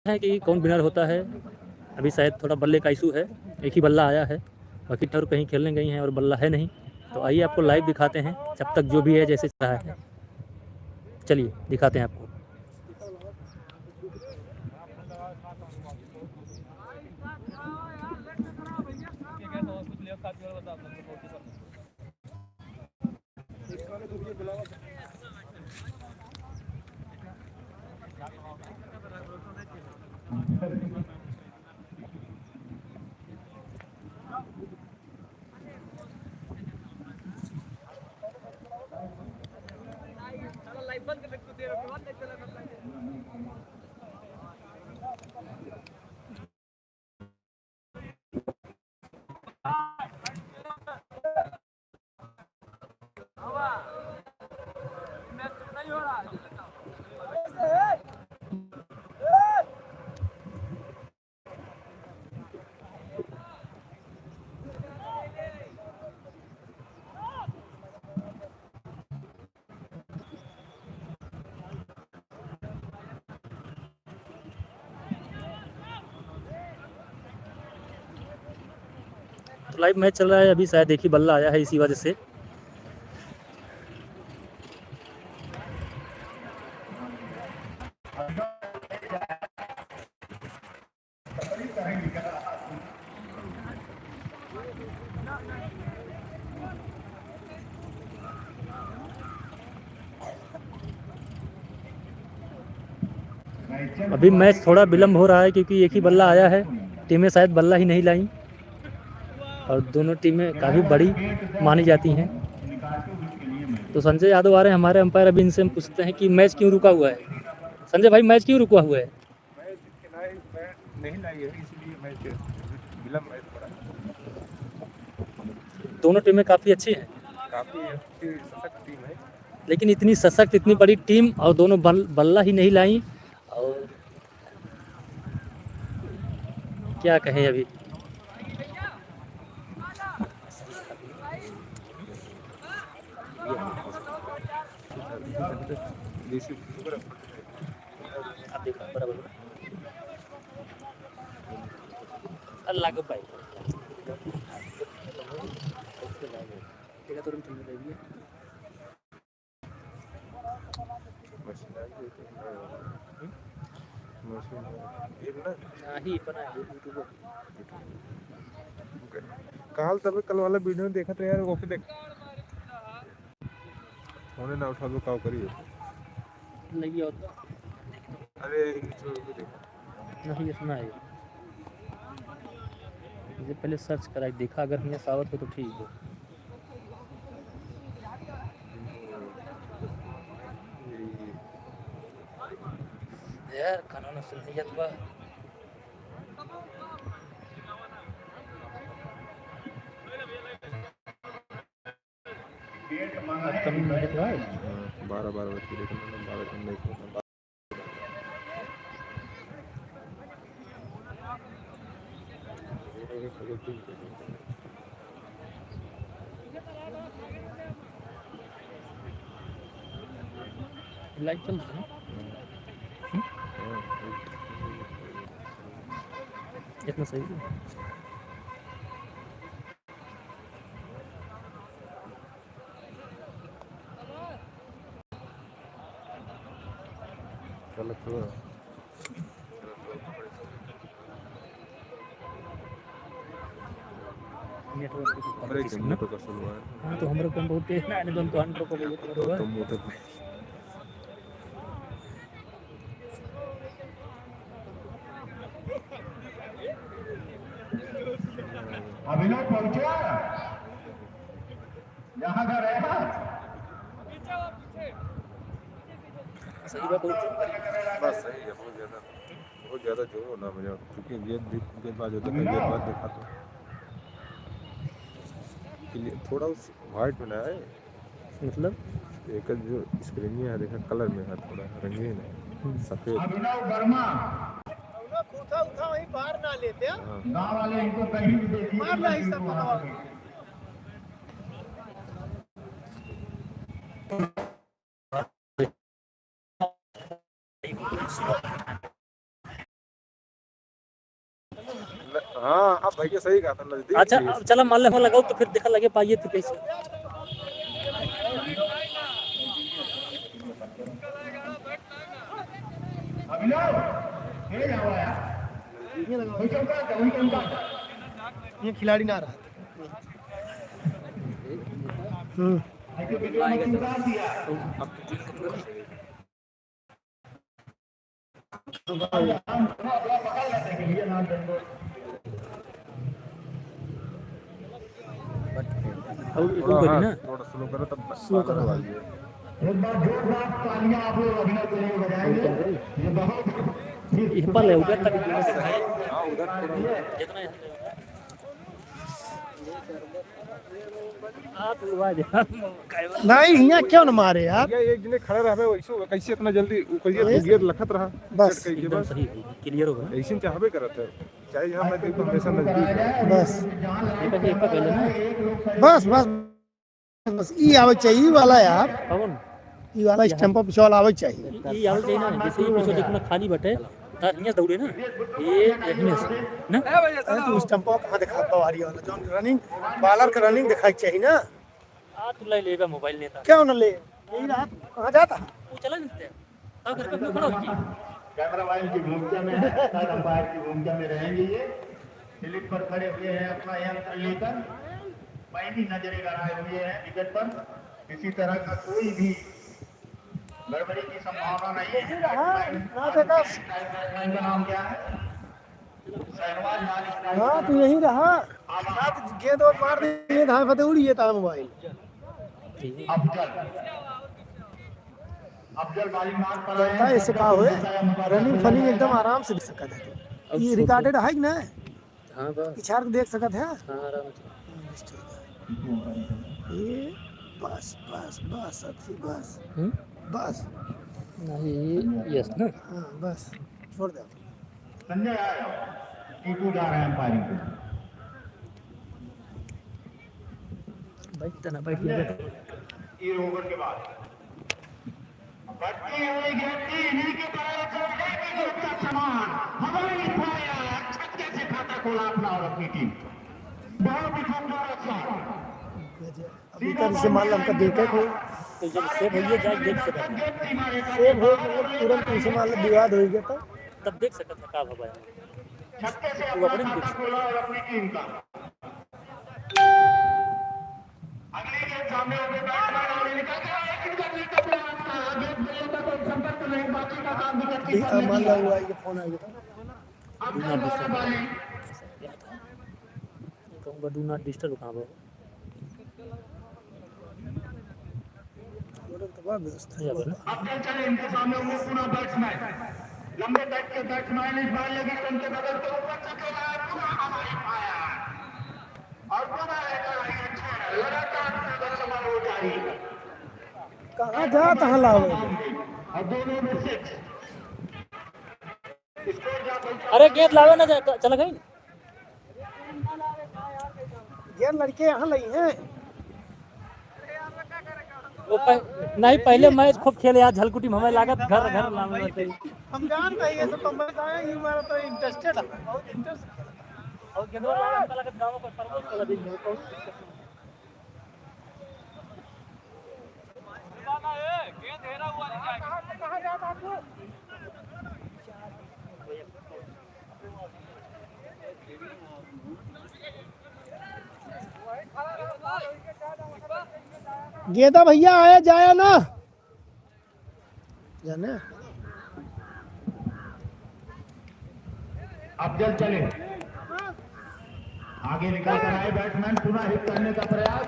है कि कौन विनर होता है। अभी शायद थोड़ा बल्ले का इशू है, एक ही बल्ला आया है, बाकी ठर कहीं खेलने गई हैं और बल्ला है नहीं। तो आइए आपको लाइव दिखाते हैं, जब तक जो भी है जैसे चल रहा है, चलिए दिखाते हैं आपको। तो लाइव मैच चल रहा है अभी, शायद एक ही बल्ला आया है इसी वजह से। अभी मैच थोड़ा विलम्ब हो रहा है क्योंकि एक ही बल्ला आया है, टीमें शायद बल्ला ही नहीं लाई और दोनों टीमें काफ़ी बड़ी मानी जाती हैं। तो संजय यादव आ रहे हैं हमारे अंपायर, अभी इनसे हम पूछते हैं कि मैच क्यों रुका हुआ है। संजय भाई, मैच क्यों रुका हुआ है? नहीं लाई है, इसलिए मैच विलम्ब है थोड़ा। दोनों टीमें काफ़ी अच्छी हैं, काफी अच्छी सशक्त टीम है, लेकिन इतनी सशक्त, इतनी बड़ी टीम और दोनों बल्ला ही नहीं लाई, और क्या कहें अभी। आप देखो बराबर अल्लाह को भाई कल वाला वीडियो देखा तो यार, ओके देख होने ना उठा दो काव करिए नहीं होता, अरे नहीं इतना है। मुझे पहले सर्च करा देखा, अगर हमें सावत हो तो ठीक है यार, कानून सुनियत बा। अपकमिंग मैच हुआ है 12 बजे देखना, 12 कम नहीं होता। लाइव चल रहा है इतना सही है। चलो छोड़ो, नेटवर्क तो कसम है। हाँ, तो हमरो कम बहुत तेज ना, दोन तो हंड्रो को बोलिए तो तुम मोटे अभिनव पहुंचा यहाँ का रहेगा सही बात होती बस सही है, बहुत ज़्यादा जोर होना मुझे, क्योंकि गेंदबाज होता है, गेंदबाज देखा तो थोड़ा उस वाइट में ना है, मतलब एक जो स्क्रीन है देखा कलर में है, थोड़ा रंगीन है, सफेद। अभिनव वर्मा उठा वहीं बाहर ना लेते हैं, गाँव वाले इनको कहीं भी देखिए मार ला हिस्सा है हाँ अब भैया सही कहा था नजदीक अच्छा थी। अब चला मान ले हो लगाओ तो फिर देखा लगे पाइए तो कैसे अभिनव ये जाओ यार वही चौका ये खिलाड़ी ना रहा ऐसे वीडियो में उतार दिया अब तो चीज को पूरा सही। हम अपना पकड़ लेते हैं कि ये नाम देंगे और इसको थोड़ा करी हाँ, ना थोड़ा स्लो करो तब स्लो करो आइए। एक बार जोरदार तालियां आप लोग अभिनव के लिए बजाएंगे ये बहुत ये पर ले उधर तक हाँ उधर थोड़ा जितना हाथ लुवा दे नहीं यहाँ क्यों न मारे यार ये एक जने खड़ा रहे वैसे कैसे इतना जल्दी कहिए गियर लखत रहा बस, कहिए एकदम बस सही क्लियर होगा ऐसे चाहबे करत है चाहे यहाँ मैं देखो हमेशा नजदीक है। बस ये पर पहले ना बस बस बस ई आवे चाहिए ई वाला यार पवन ई वाला स्टैंप ऑफ चौल आवे चाहिए ये आउट है ना जैसे ही पीछे देखना खाली बटे तार हियां दौड़े ना ये हियां से ना अरे तू स्टैंप ऑफ कहाँ दिखा पवारी वाला जो रनिंग बॉलर का रनिंग दिखाई चाहिए ना आ तू ले लेगा मोबाइल नेता क्यों न ले यही रहा कहाँ जाता वो चला जाते हैं अब करके क्यों खड़ा हो गया कैमरा वाइन की भूमिका में है थर्ड अंपायर की भूमिका में रहेंगे ये स्लिप पर खड़े हुए हैं अपना यंत्र लेकर पैनी नजरें गड़ाए हुए हैं विकेट पर किसी तरह का कोई भी गड़बड़ी की संभावना नहीं है बैट्समैन का नाम क्या है शहनवाज मालिक हाँ तू यही रहा हाँ तो गेंद और मार दे धाए फते उड़िए था मोबाइल अफजल अफजल वाली मार पर आए था हैं। ऐसे कहा हुए रनिंग फनिंग एकदम आराम से दिख सकता है ये रिकॉर्डेड है कि ना हां बस पिछाड़ के देख सकत है हां आराम से ये बस बस बस अथी बस बस नहीं यस ना हाँ बस छोड़ दे संजय आया टीटू जा रहे हैं अंपायरिंग पे भाई तना बैठिए ये ओवर के बाद बढ़ती हुई गिरती इन्हीं के पाए चौथे की गिरता समान हमारी फायर छक्के से खाता खोला अपना और अपनी टीम बहुत ही खूबसूरत शॉट अभी तक से मान लो हमका देखे कोई तो जब से भैया जाए देख सकता है सेव हो गया तुरंत पीछे मान लो विवाद हो गया था तब देख सकता है का भवा छक्के से अपना खाता खोला और अपनी टीम का अगली गेंद सामने होकर बैट्समैन और निकल गया एक विकेट लेकर प्रयास था गेंद बल्ले का कोई संपर्क नहीं बाकी का काम विकेट कीपर मान ने लो किया हुआ ये फोन आ गया था अब चल रहा है बॉलिंग कहूँगा डू नॉट डिस्टर्ब कहाँ पर तो बड़ा व्यवस्था यहाँ पर ना अब चल चले इनके सामने वो पुनः बैट्समैन लंबे कट के बैट्समैन इस बार लगी उनके बगल के ऊपर चकेगा पुनः हमारी फायर और पुनः एक लगातार संघर्ष समारोह जारी कहाँ जा कहाँ लाओ और दोनों में सिक्स स्कोर जा अरे गेंद लावे ना चला गई ये लड़के यहाँ लगी हैं वो नहीं पहले मैच खूब खेले आज झलकुटी में हमें लागत घर घर लावे हम जानते हैं ये सब कंपनी आए ये हमारा तो इंटरेस्टेड है बहुत इंटरेस्ट और गेंदवा लावे हमका लागत गांव पर परवल चला दी गेंदा भैया आया जाया ना जाने अफजल चले आगे निकल कर आए बैट्समैन पुनः हिट करने का प्रयास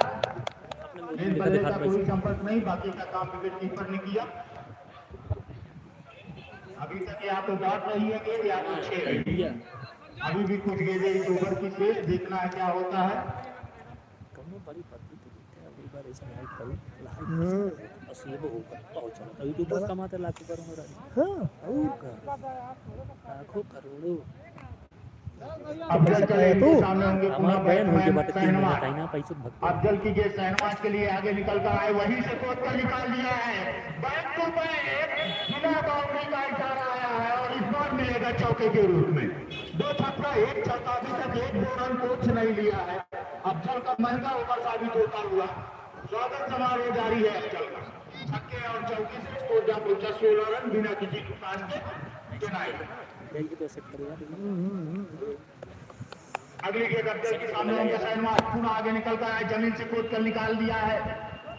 गेंद बल्ले का कोई संपर्क नहीं बाकी का काम विकेट कीपर ने किया अभी तक या तो डॉट रही है गेंद या तो छह रही है अभी भी कुछ गेंदें इस ओवर की शेष देखना है क्या होता है कौनो बड़ी पत्ती तो देखते हैं एक बार ऐसा लाइक करूं असली वो होगा पहुंच चला यूट्यूब पर कमाते लाखों करूंगा हाँ और लाखों करोड़ों अफजल चले इनके सामने होंगे पुनः हमारा बहन हो गया बैट्समैन बट 3 महीना शहनवाज। का ना पैसे भगते अफजल की गेंद शहनवाज के लिए आगे निकल कर आए, वहीं से कोच कर निकाल दिया है। बैक टू बैक बिना बाउंड्री का इशारा आया है और इस बार मिलेगा चौके के रूप में। 2 छक्का 1 चौका, अभी तक 1-2 रन कोच नहीं लिया है। अफजल का महंगा ओवर साबित होता हुआ स्वागत समारोह जारी है। अफजल का छक्के और चौके से स्कोर जा पहुंचा 16 रन बिना किसी नुकसान के। तो ऐसे करेगा अगली गेंद अफजल के सामने होंगे शहनवाज, पुनः आगे निकल कर आए, जमीन से कूद कर निकाल दिया है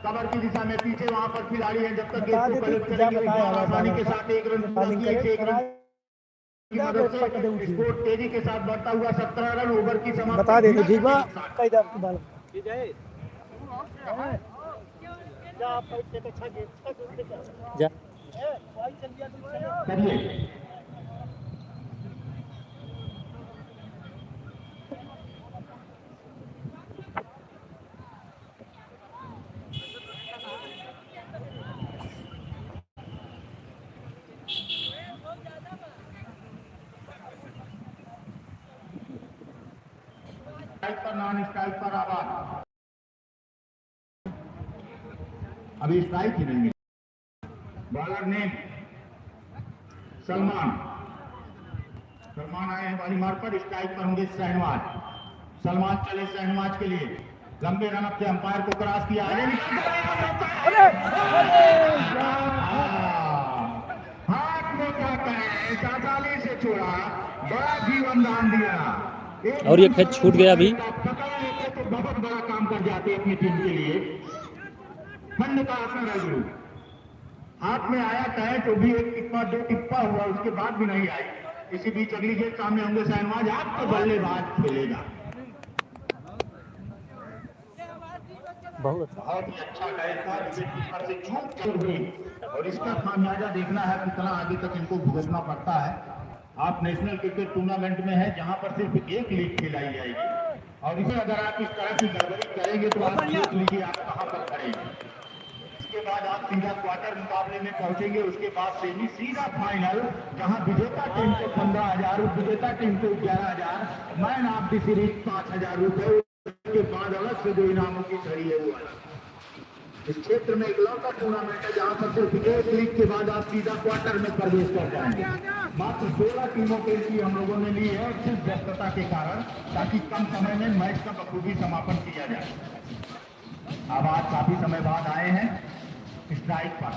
कवर की दिशा में। पीछे वहां पर खिलाड़ी है, जब तक गेंद को कलेक्ट करेंगे आसानी के साथ 1 रन पूरा किया। 1 रन की मदद से स्कोर तेजी के साथ बढ़ता हुआ 17 रन ओवर की समाप्ति। बता दे ठीक बा कई दर बाल जा करिए। स्ट्राइक पर नॉन स्ट्राइक पर आवाज, अभी स्ट्राइक ही नहीं मिली। बॉलर ने सलमान आए हैं वाली मार पर। स्ट्राइक पर होंगे शहनवाज। सलमान चले शहनवाज के लिए, लंबे रन अप से अंपायर को क्रॉस किया, आगे हाथ में क्या कहें, चाचाली से छोड़ा, बड़ा जीवन दान दिया। और ये खेत छूट गया अभी। पकड़ लेते तो बहुत बड़ा काम कर जाते अपनी टीम के लिए। फंड का असर है गुरु, हाथ में आया कहे तो भी 1 टिप्पा 2 टिप्पा हुआ, उसके बाद भी नहीं आई। इसी बीच अगली गेंद सामने होंगे शहनवाज, आपको बल्लेबाज खेलेगा। बहुत बहुत ही अच्छा गैर था, विकेट कीपर से चूक कर हुई और इसका खामियाजा देखना है कितना आगे तक इनको भुगतना पड़ता है। आप नेशनल क्रिकेट टूर्नामेंट में है जहां पर सिर्फ 1 लीग खिलाई जाएगी और इसे अगर आप इस तरह की गड़बड़ी करेंगे तो आप देख लीजिए आप कहां पर खड़ेंगे। इसके बाद आप सीधा क्वार्टर मुकाबले में पहुंचेंगे, उसके बाद सेमी, सीधा फाइनल जहां विजेता टीम को 15,000, विजेता टीम को 11,000, मैन ऑफ द सीरीज 5,000 रुपए, उसके बाद अलग से जो इनामों की छड़ी है वो अलग। इस क्षेत्र में इकलौता टूर्नामेंट है जहां पर सिर्फ 1 लीग के बाद आप सीधा क्वार्टर में प्रवेश कर जाएंगे। मात्र 16 टीमों के लिए हम लोगों ने ली है, सिर्फ व्यस्तता के कारण, ताकि कम समय में मैच का बखूबी समापन किया जाए। अब आज काफी समय बाद आए हैं स्ट्राइक पर,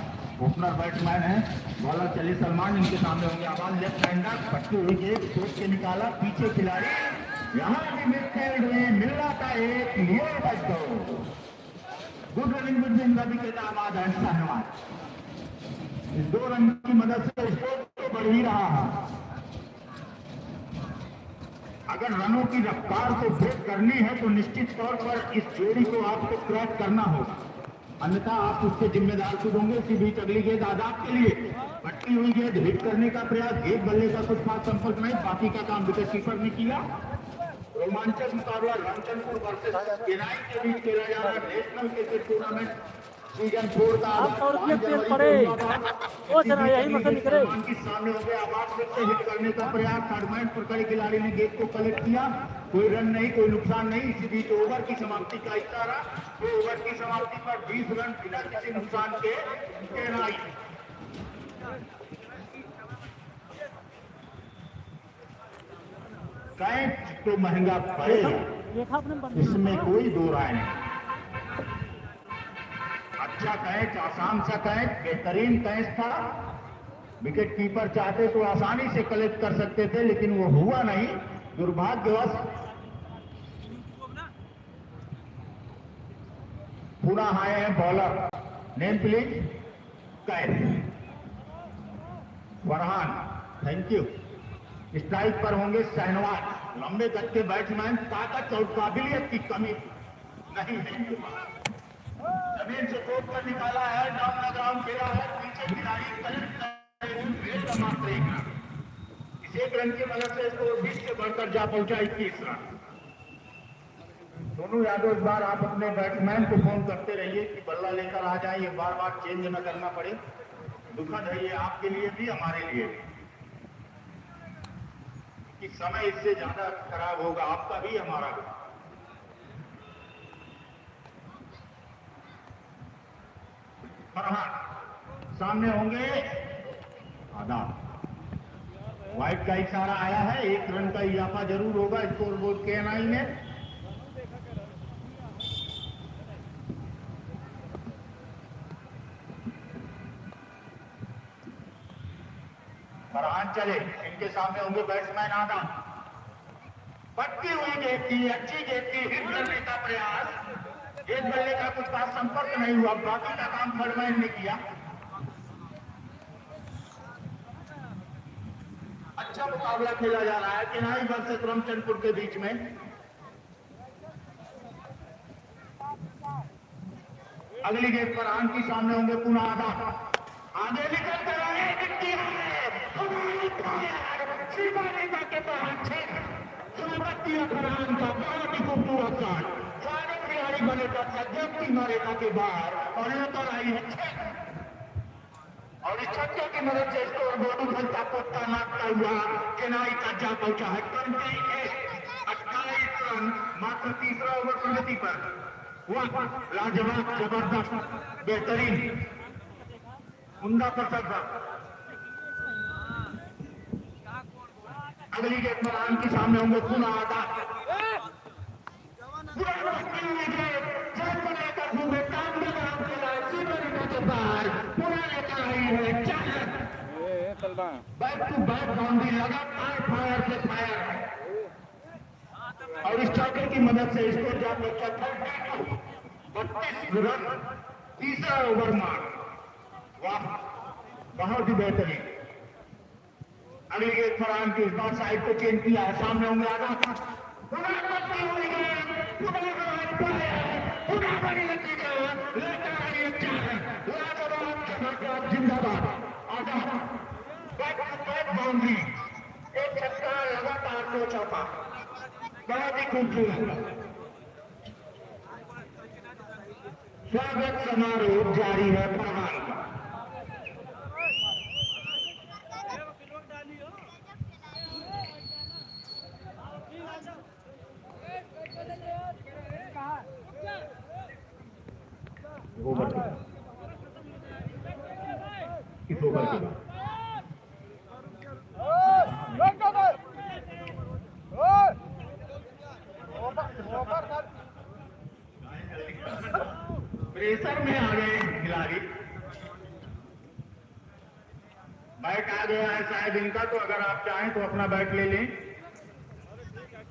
ओपनर बैट्समैन है, बॉलर चले सलमान, इनके सामने होंगे आवाज, लेफ्ट हैंडर, पट्टी हुई गेंद सोच के निकाला, पीछे खिलाड़ी, यहाँ भी मिडफील्ड में मिल रहा था एक लिए बच्चों। गुड रनिंग बिटवीन रवि के दामाद है शहनवाज। इस 2 रन की मदद से स्कोर तो बढ़ ही रहा है। अगर रनों की रफ्तार को ब्रेक करनी है तो निश्चित तौर पर इस जोड़ी को आपको क्रैक करना होगा, अन्यथा आप उसके जिम्मेदार खुद होंगे। इसी बीच अगली गेंद आजाद के लिए, पट्टी हुई गेंद हिट करने का प्रयास, एक बल्ले का कुछ खास संपर्क नहीं, बाकी का काम विकेट कीपर ने किया। रोमांचक मुकाबला रामचंद्रपुर वर्सेस केनाई के बीच खेला जा रहा नेशनल क्रिकेट टूर्नामेंट सीजन 4 का आप 100 रुपये तेल पड़े ओ सर यही मसला निकले के सामने हो गया, आवाज से हिट करने का प्रयास, थर्ड पर खड़े खिलाड़ी ने गेंद को कलेक्ट किया, कोई रन नहीं, कोई नुकसान नहीं। इसी बीच ओवर की समाप्ति का इशारा, तो ओवर की समाप्ति पर 20 रन बिना किसी नुकसान के केनाई। कैच तो महंगा पड़ेगा, इसमें कोई 2 राय नहीं। अच्छा कैच, आसान सा कैच, बेहतरीन कैच था। विकेट कीपर चाहते तो आसानी से कलेक्ट कर सकते थे, लेकिन वो हुआ नहीं, दुर्भाग्यवश। पुनः आए हैं bowler, name please, catch, Farhan, thank you. Strike पर होंगे शहनवाज, लंबे गज के बैट्समैन, ताकत और काबिलियत की कमी नहीं है। जमीन से कोट पर निकाला है, डाउन द ग्राउंड खेला है, पीछे खिलाड़ी कलेक्ट मात्र 1 रन। इस 1 रन की मदद से इसको 20 से बढ़कर जा पहुंचा 21 रन। दोनों यादव, इस बार आप अपने बैट्समैन को फोन करते रहिए कि बल्ला लेकर आ जाए, ये बार बार चेंज न करना पड़े। दुखद है ये आपके लिए भी, हमारे लिए भी। कि समय इससे ज्यादा खराब होगा, आपका भी हमारा भी। फरहान सामने होंगे आदाब। व्हाइट का इशारा आया है, 1 रन का इजाफा जरूर होगा स्कोर बोर्ड के एनआई में। फरहान चले, इनके सामने होंगे बैट्समैन आदम। पटकी हुई गेंद थी, अच्छी गेंद थी, हिट करने का प्रयास, गेंद बल्ले का कुछ खास संपर्क नहीं हुआ, बाकी का काम थर्डमैन ने किया। अच्छा मुकाबला खेला जा रहा है किनाई वर्सेस रामचंद्रपुर के बीच में। अगली गेंद फरहान की सामने होंगे पुनः आदम। आगे निकल कर आए, के स्वागत किया फरहान का, बहुत ही खूबसूरत शॉट। सारे खिलाड़ी बने तक मारेगा के बाहर और लेकर आई है 6 और इस छक्के की मदद से स्कोर बोर्ड घंटा पत्ता मारता हुआ चेन्नई तक जा पहुंचा है। 28 रन मात्र तीसरा ओवर प्रगति पर। वाह, लाजवाब, जबरदस्त, बेहतरीन, उमदा प्रदर्शन। अगली गेंद फरहान के सामने होंगे पुनः आदम। बैक टू बैक बाउंड्री, लगातार फायर से फायर और इस चौके की मदद से स्कोर जा पहुंचा 32 रन, तीसरा ओवर मार्क। वाह, बहुत ही बेहतरीन। अगली गेंद फरहान की इस बार साइड को चेंज किया है, सामने होंगे आदम। जिंदाबाद आदम, बैक टू बैक बाउंड्री, एक छक्का, लगातार 2 चौका, बहुत ही खूबसूरत। स्वागत समारोह जारी है फरहान का। ओवर इस ओवर के बाद प्रेशर में आ गए खिलाड़ी। बैट आ गया है शायद इनका, तो अगर आप चाहें तो अपना बैट ले लें।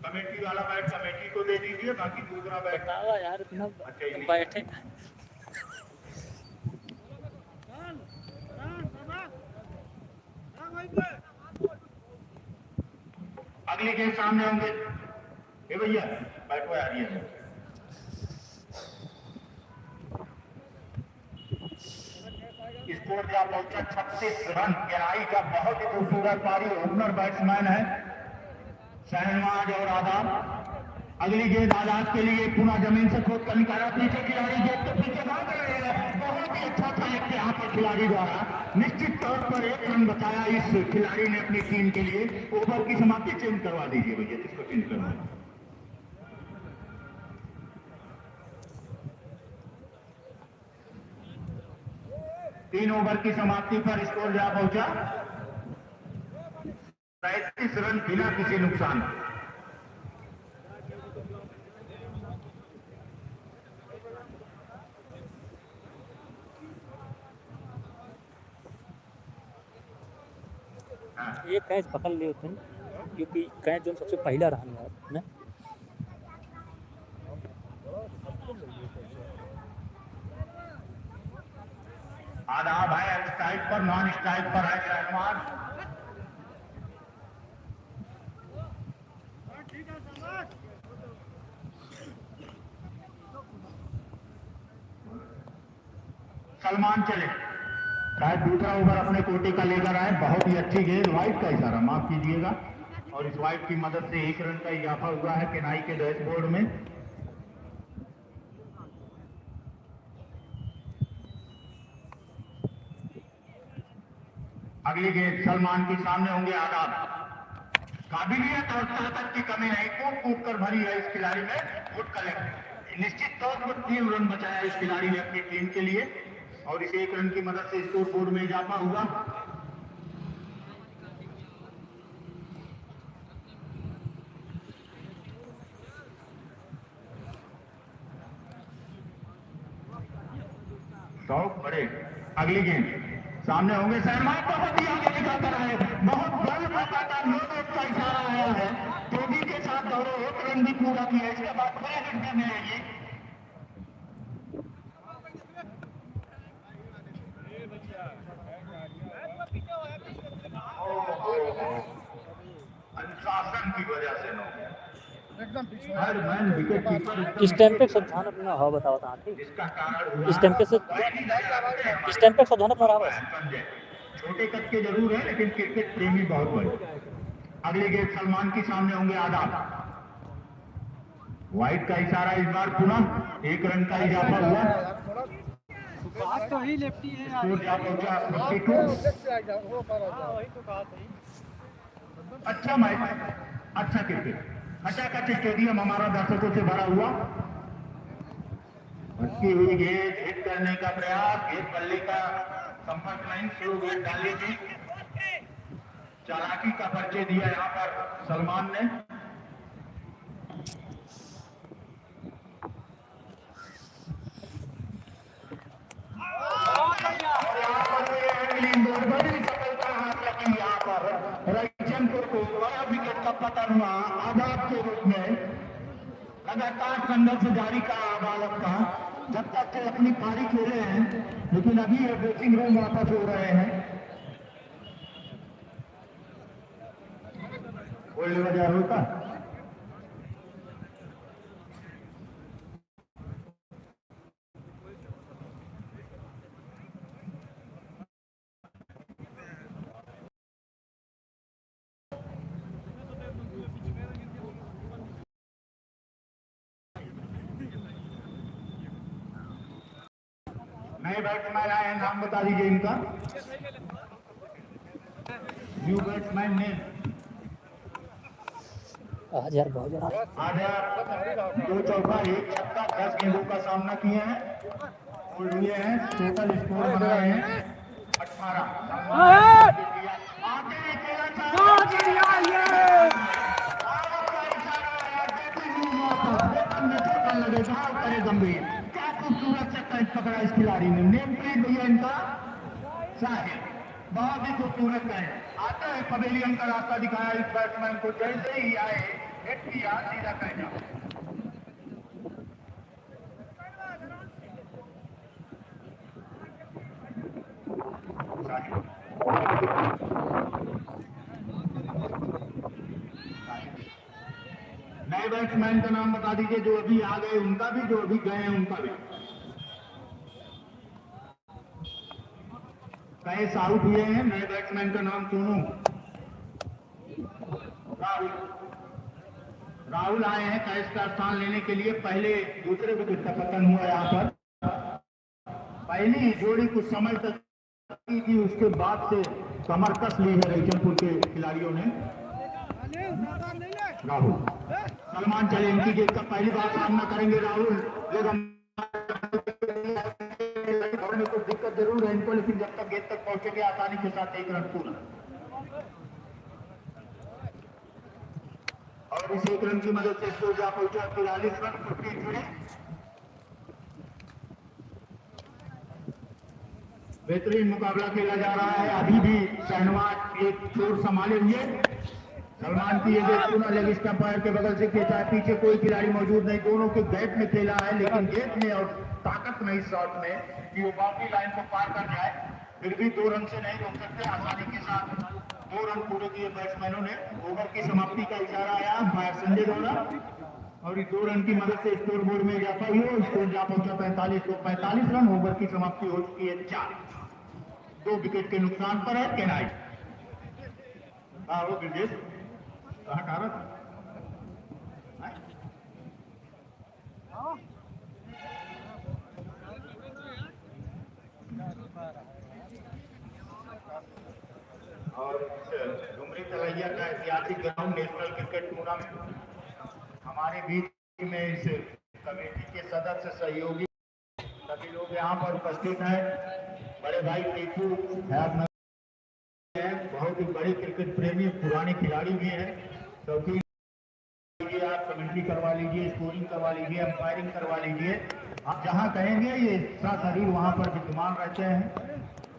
कमेटी वाला बैट कमेटी को दे दीजिए, बाकी दूसरा बैट यार इतना अच्छा बैठे। अगली गेंद सामने होंगे, ये भैया बैट पे आ रही है। स्कोर जा पहुंचा 36 रन। केराई का बहुत ही खूबसूरत पारी, ओपनर बैट्समैन है शहनवाज और आदाब। अगली गेंद आजाद के लिए पुनः जमीन से खोद कर निकाला, पीछे खिलाड़ी गेंद के पीछे भाग रहे हैं। बहुत ही अच्छा था एक यहाँ पर खिलाड़ी द्वारा, निश्चित तौर पर 1 रन बताया इस खिलाड़ी ने अपनी टीम के लिए। ओवर की समाप्ति चेंज करवा दीजिए भैया, जिसको चेंज करवा। 3 ओवर की समाप्ति पर स्कोर जा पहुंचा 37 रन बिना किसी नुकसान। ये कैच पकड़ लिए होते हैं, क्योंकि कैच जो सबसे पहला रहने वाला है। आदाब है स्ट्राइक पर, नॉन स्ट्राइक पर है शहनवाज। सलमान चले, शायद दूसरा ओवर अपने कोटे का लेकर आए। बहुत ही अच्छी गेंद, वाइट का इशारा, माफ कीजिएगा, और इस वाइट की मदद से 1 रन का इजाफा हुआ है केनाई के डैशबोर्ड में। अगली गेंद सलमान के सामने होंगे आदाब। काबिलियत और ताकत की कमी नहीं, कूद कूद कर भरी है इस खिलाड़ी में। गुड कलेक्ट, निश्चित तौर पर 3 रन बचाया इस खिलाड़ी ने अपनी टीम के लिए और इस 1 रन की मदद से स्कोर बोर्ड में इजाफा हुआ। शौक बड़े अगली गेंद सामने होंगे शर्मा, बहुत ही आगे निकल कर आए, बहुत बड़ा मौका था, नो डॉट का इशारा आया है, तेजी के साथ दौड़े, 1 रन भी पूरा किया, इसके बाद 6 घंटे मिलेगी। अनुशासन की वजह से no, her man wicket keeper इस टाइम पे सावधान अपना हवा बताओ था ठीक। इसका कारण इस टाइम पे से इस टाइम पे सावधान अपना रहा संजय छोटे कद के जरूर है लेकिन क्रिकेट प्रेमी बहुत बड़े। अगले गेट सलमान के सामने होंगे आदाब, व्हाइट का इशारा इस बार पुनः 1 रन का इजाफा हुआ। बात तो ही लेफ्टी है यार। स्कोर जा पहुंचा 52। अच्छा मैच, अच्छा क्रिकेट, खचाखच स्टेडियम हमारा दर्शकों से भरा हुआ। अच्छी हुई गेंद, हिट करने का प्रयास, गेंद बल्ले का संपर्क नहीं, स्लो गेंद डाली थी, चालाकी का परिचय दिया यहाँ पर सलमान ने। यहाँ पर रविचंद्र को बड़ा विकेट का पतन हुआ आजाद के रूप में। लगातार संघर्ष जारी का बालक का, जब तक के अपनी पारी खेले हैं, लेकिन अभी ये ड्रेसिंग रूम वापस हो रहे हैं। बोलने वजह होता नए बैट्समैन आए हैं, नाम बता दीजिए इनका। न्यू बैट्समैन ने आज यार बहुत ज्यादा आज 2 चौका 1 छक्का 10 गेंदों का सामना किए हैं और लिए हैं, टोटल स्कोर बनाए हैं 18। गंभीर, क्या खूबसूरत से कैच पकड़ा इस खिलाड़ी ने, नेम प्लेट भैया इनका साहिल, बहुत ही खूबसूरत है। आता है पवेलियन का रास्ता दिखाया इस बैट्समैन को, जैसे ही आए हिट किया, सीधा कैच आउट। नए बैट्समैन का नाम बता दीजिए, जो अभी आ गए उनका भी, जो अभी गए हैं उनका भी। कैच आउट हुए हैं, नए बैट्समैन का नाम सोनू राहुल आए हैं कैच का स्थान लेने के लिए। पहले दूसरे विकेट का पतन हुआ यहाँ पर, पहली जोड़ी कुछ समय तक की थी, उसके बाद से कमर कस ली है रईचंदपुर के खिलाड़ियों ने। राहुल सलमान चले, इनकी गेंद का पहली बार सामना करेंगे राहुल, लेकिन कुछ दिक्कत जरूर है इनको, लेकिन जब तक गेंद तक पहुंचेंगे आसानी के साथ 1 रन पूरा। और इस 1 रन की मदद से स्कोर जा पहुंचा 43 रन 50 जुड़े। बेहतरीन मुकाबला खेला जा रहा है, अभी भी शहनवाज एक चोट संभाले हुए। सलमान की ये पुनः लेग स्टंपायर के बगल से खेचा है, पीछे कोई खिलाड़ी मौजूद नहीं, दोनों के बैट में खेला है, लेकिन गेंद में और ताकत नहीं शॉट में कि वो बाउंड्री लाइन को पार कर जाए। फिर भी 2 रन से नहीं रोक सकते, आसानी के साथ 2 रन पूरे किए बैट्समैनों ने। ओवर की समाप्ति का इशारा आया अंपायर संजय द्वारा और इस 2 रन की मदद से स्कोर बोर्ड में इजाफा हुआ, स्कोर जा पहुंचा 45 रन। ओवर की समाप्ति हो चुकी है 4, 2 विकेट के नुकसान पर है केनाई। वो ब्रिजेश हटा रहा था और डुमरी तलैया का ऐतिहासिक ग्राउंड क्रिकेट टूर्नामेंट हमारे बीच में इस कमेटी के सदस्य सहयोगी सभी लोग यहाँ पर उपस्थित हैं। बड़े भाई टीपू है, बहुत ही बड़े क्रिकेट प्रेमी पुराने खिलाड़ी भी हैं, क्योंकि आप कमेंट्री करवा लीजिए, स्कोरिंग करवा लीजिए, अंपायरिंग करवा लीजिए, आप जहां कहेंगे ये सशरीर वहां पर विद्यमान रहते हैं।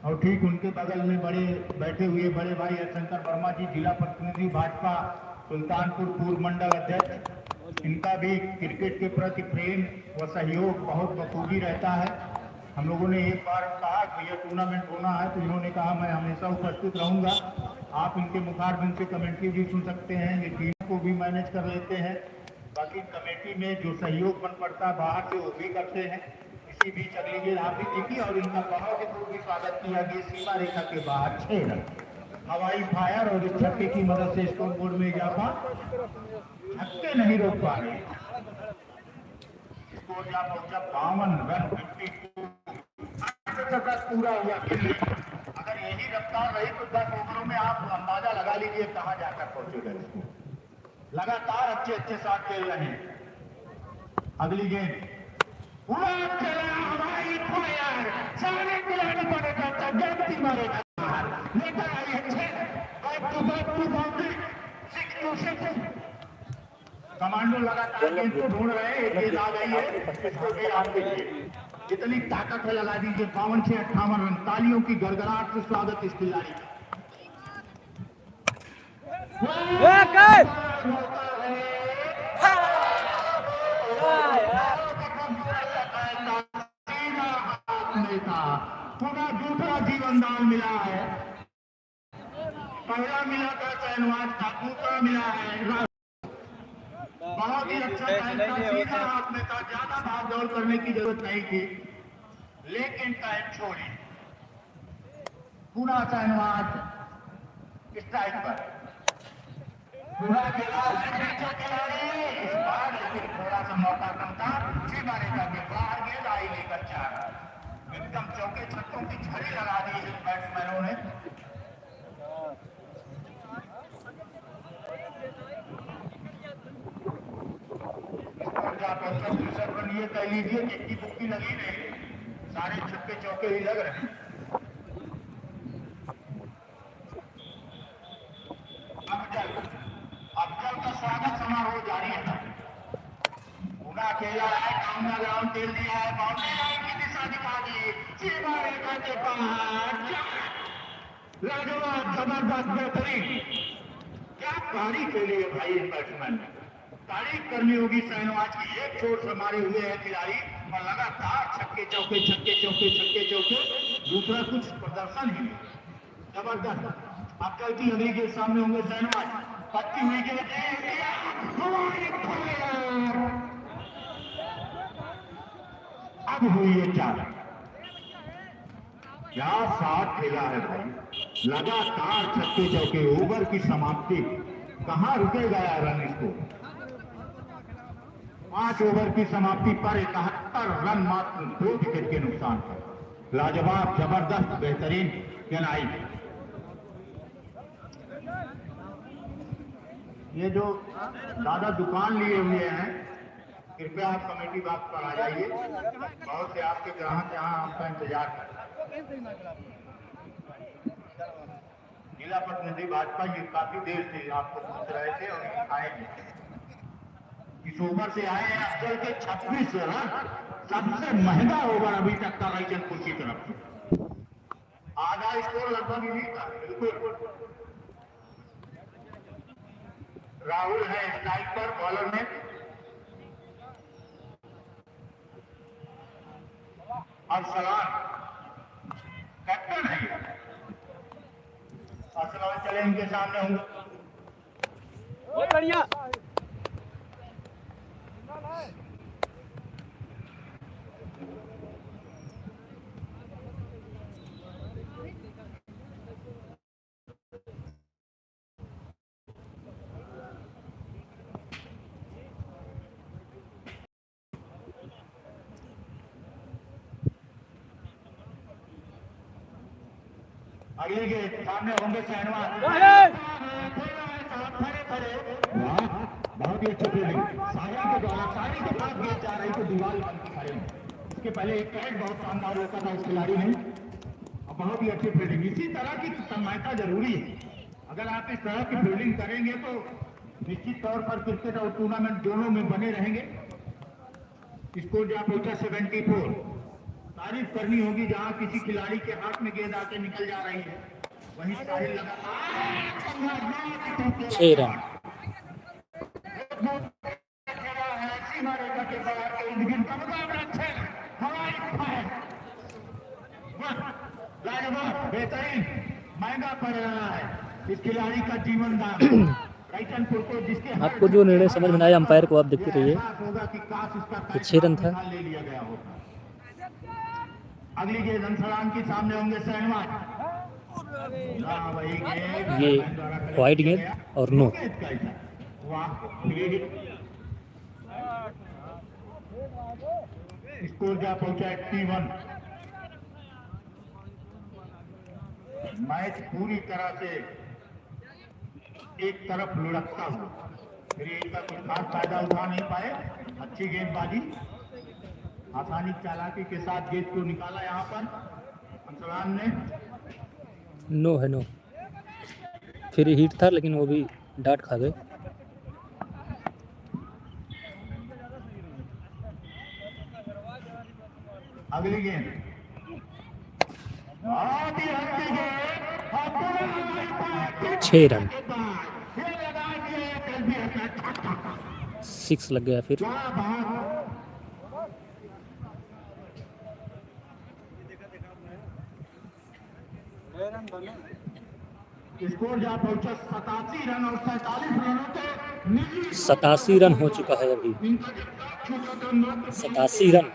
और ठीक उनके बगल में बड़े बैठे हुए बड़े भाई हरिशंकर वर्मा जी, जिला प्रतिनिधि भाजपा सुल्तानपुर पूर्व मंडल अध्यक्ष, इनका भी क्रिकेट के प्रति प्रेम व सहयोग बहुत बखूबी रहता है। हम लोगों ने एक बार कहा कि यह टूर्नामेंट होना है तो इन्होंने कहा मैं हमेशा उपस्थित रहूंगा। आप इनके मुखारबिंद से कमेंट्री भी सुन सकते हैं, ये टीम को भी मैनेज कर लेते हैं। बाकी कमेटी में जो सहयोग बन पड़ता है बाहर से वो भी करते हैं। इसी बीच अगली गेंद आप भी देखी और इनका बहुत ही खूबी स्वागत किया गया। सीमा रेखा के बाहर 6 रन हवाई फायर और इस छक्के की मदद से स्कोर बोर्ड में इजाफा, छक्के नहीं रोक पा रहे। स्कोर जा पहुंचा 52 रन 52 पूरा हुआ। अगर यही रफ्तार रही तो 10 ओवरों में आप अंदाजा लगा लीजिए कहां जाकर पहुंचेगा। लगातार अच्छे अच्छे शॉट खेल रहे हैं। अगली गेंद पूरा खेला हवाई फायर, सारे खिलाड़ी पड़ेगा जगती मारेगा, लेकर आई है 6 बाउंड्री 6 to 6। कमांडो लगातार गेंद को ढूंढ रहे हैं, एक गेंद आ गई है, इसको भी आप देखिए जितनी ताकत है लगा दीजिए। 52-58 रन, तालियों की गड़गड़ाहट से स्वागत इस खिलाड़ी का। पूरा दूसरा जीवन दान मिला है, पहला मिला था शहनवाज का, दूसरा मिला है। बहुत ही अच्छा टाइम था, सीधा हाथ में था, ज्यादा भाग दौड़ करने की जरूरत नहीं थी, लेकिन टाइम छोड़ी। पूरा शहनवाज स्ट्राइक पर पूरा खेला इस बार, लेकिन थोड़ा सा मौका कम था। सीमा रेखा के बाहर गेंद आई लेकर 4 रन। एकदम चौके छक्कों की झड़ी लगा दी इन बैट्समैनों ने। ये कह लीजिए कि बुक्की लगी नहीं, सारे छक्के चौके ही लग रहे हैं। अफजल का स्वागत समारोह जारी है। पूरा खेला है, कामना ग्राउंड खेल दिया है, बाउंड्री लाइन की दिशा दिखा दी, सीमा रेखा के बाहर। लाजवाब, जबरदस्त, बेहतरीन, क्या पारी खेली है भाई इन बैट्समैन ने। तारीफ करनी होगी शहनवाज की, एक छोर से मारे हुए हैं खिलाड़ी और लगातार छक्के चौके छक्के चौके छक्के चौके, दूसरा कुछ प्रदर्शन ही नहीं। जबरदस्त। अब चलती अगली के सामने होंगे शहनवाज, पत्ती हुई के अब हुई है 4। क्या साथ खेला है भाई, लगातार छक्के चौके, ओवर की समाप्ति, कहां रुकेगा रन इसको। 5 ओवर की समाप्ति पर 71 रन मात्र 2 विकेट के नुकसान पर। लाजवाब, जबरदस्त, बेहतरीन गेंदबाजी। ये जो दादा दुकान लिए हुए हैं, कृपया आप कमेटी बात पर आ जाइए, बहुत से आपके ग्राहक यहाँ आपका इंतजार कर रहे हैं। जिला प्रतिनिधि भाजपा ये काफी देर से आपको पूछ रहे थे और आएंगे। इस ओवर से आए हैं अफजल के 26 रन, सबसे महंगा ओवर अभी तक का रायचंदपुर की तरफ से। आधा स्कोर लगभग यही था, बिल्कुल। राहुल है स्ट्राइक पर, बॉलर में अरसलान कैप्टन है। अरसलान चले इनके सामने होंगे, बहुत बढ़िया। अगली के सामने होंगे शहनवाज। खड़े खड़े वाह बहुत ही अच्छी फील्डिंग साहिल के द्वारा साहिल के पास गेंद जा रही तो दीवार बन के खड़े इसके पहले एक कैच बहुत शानदार रोका था उस खिलाड़ी ने और बहुत ही अच्छी फील्डिंग इसी तरह की तन्मयता जरूरी है अगर आप इस तरह की फील्डिंग करेंगे तो निश्चित तौर पर क्रिकेट और टूर्नामेंट दोनों में बने रहेंगे स्कोर जहाँ पहुंचा 74 तारीफ करनी होगी जहां किसी खिलाड़ी के हाथ में गेंद आके निकल जा रही है वहीं साहिल लगा 6 रन। सीमा रेखा के बाहर के इर्द गिर्द का मुकाबला अच्छा है हवाई फायर लाजवाब बेहतरीन महंगा पड़ रहा है इस खिलाड़ी का जीवन दान राइचनपुर को जिसके आपको जो निर्णय समझ में आया अंपायर को आप देखते रहिए। होगा कि काश इसका 6 रन था। ले लिया गया होता अगली गेंद अंसलान के सामने होंगे सहवाग ये वाइड गेंद और नो। स्कोर क्या पहुंचा 81 मैच पूरी तरह से एक तरफ लुढ़कता हुआ फिर एक का कुछ खास फायदा उठा नहीं पाए अच्छी गेंदबाजी आसानी चालाकी के साथ गेंद को निकाला यहाँ पर अंसलान ने नो है नो। फिर हिट था लेकिन वो भी डांट खा गए। अगली गेंद 6 रन 6 लग गया फिर। स्कोर जहाँ पहुंचा 87 रन और 47 रनों के 87 रन हो चुका है अभी। 87 रन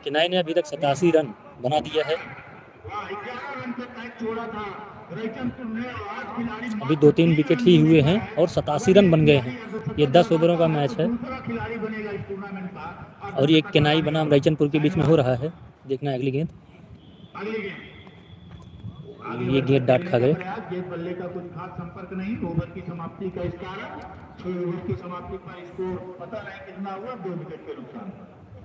किनाई ने अभी तक 87 रन बना दिया है। 11 रन पे कैच छोड़ा था राइचनपुर ने आज खिलाड़ी अभी 2-3 विकेट ही हुए हैं और 87 रन बन गए हैं। ये 10 ओवरों का मैच है दूसरा खिलाड़ी बनेगा इस टूर्नामेंट का और ये किनाई बनाम राइचनपुर के बीच में हो रहा है। देखना है अगली गेंद। अगली गेंद ये गेंद डांट खा गए। गेंद बल्ले का कुछ खास संपर्क नहीं ओवर की समाप्ति का स्कोर 6 ओवर की समाप्ति पर स्कोर पता नहीं कितना हुआ 2 विकेट के नुकसान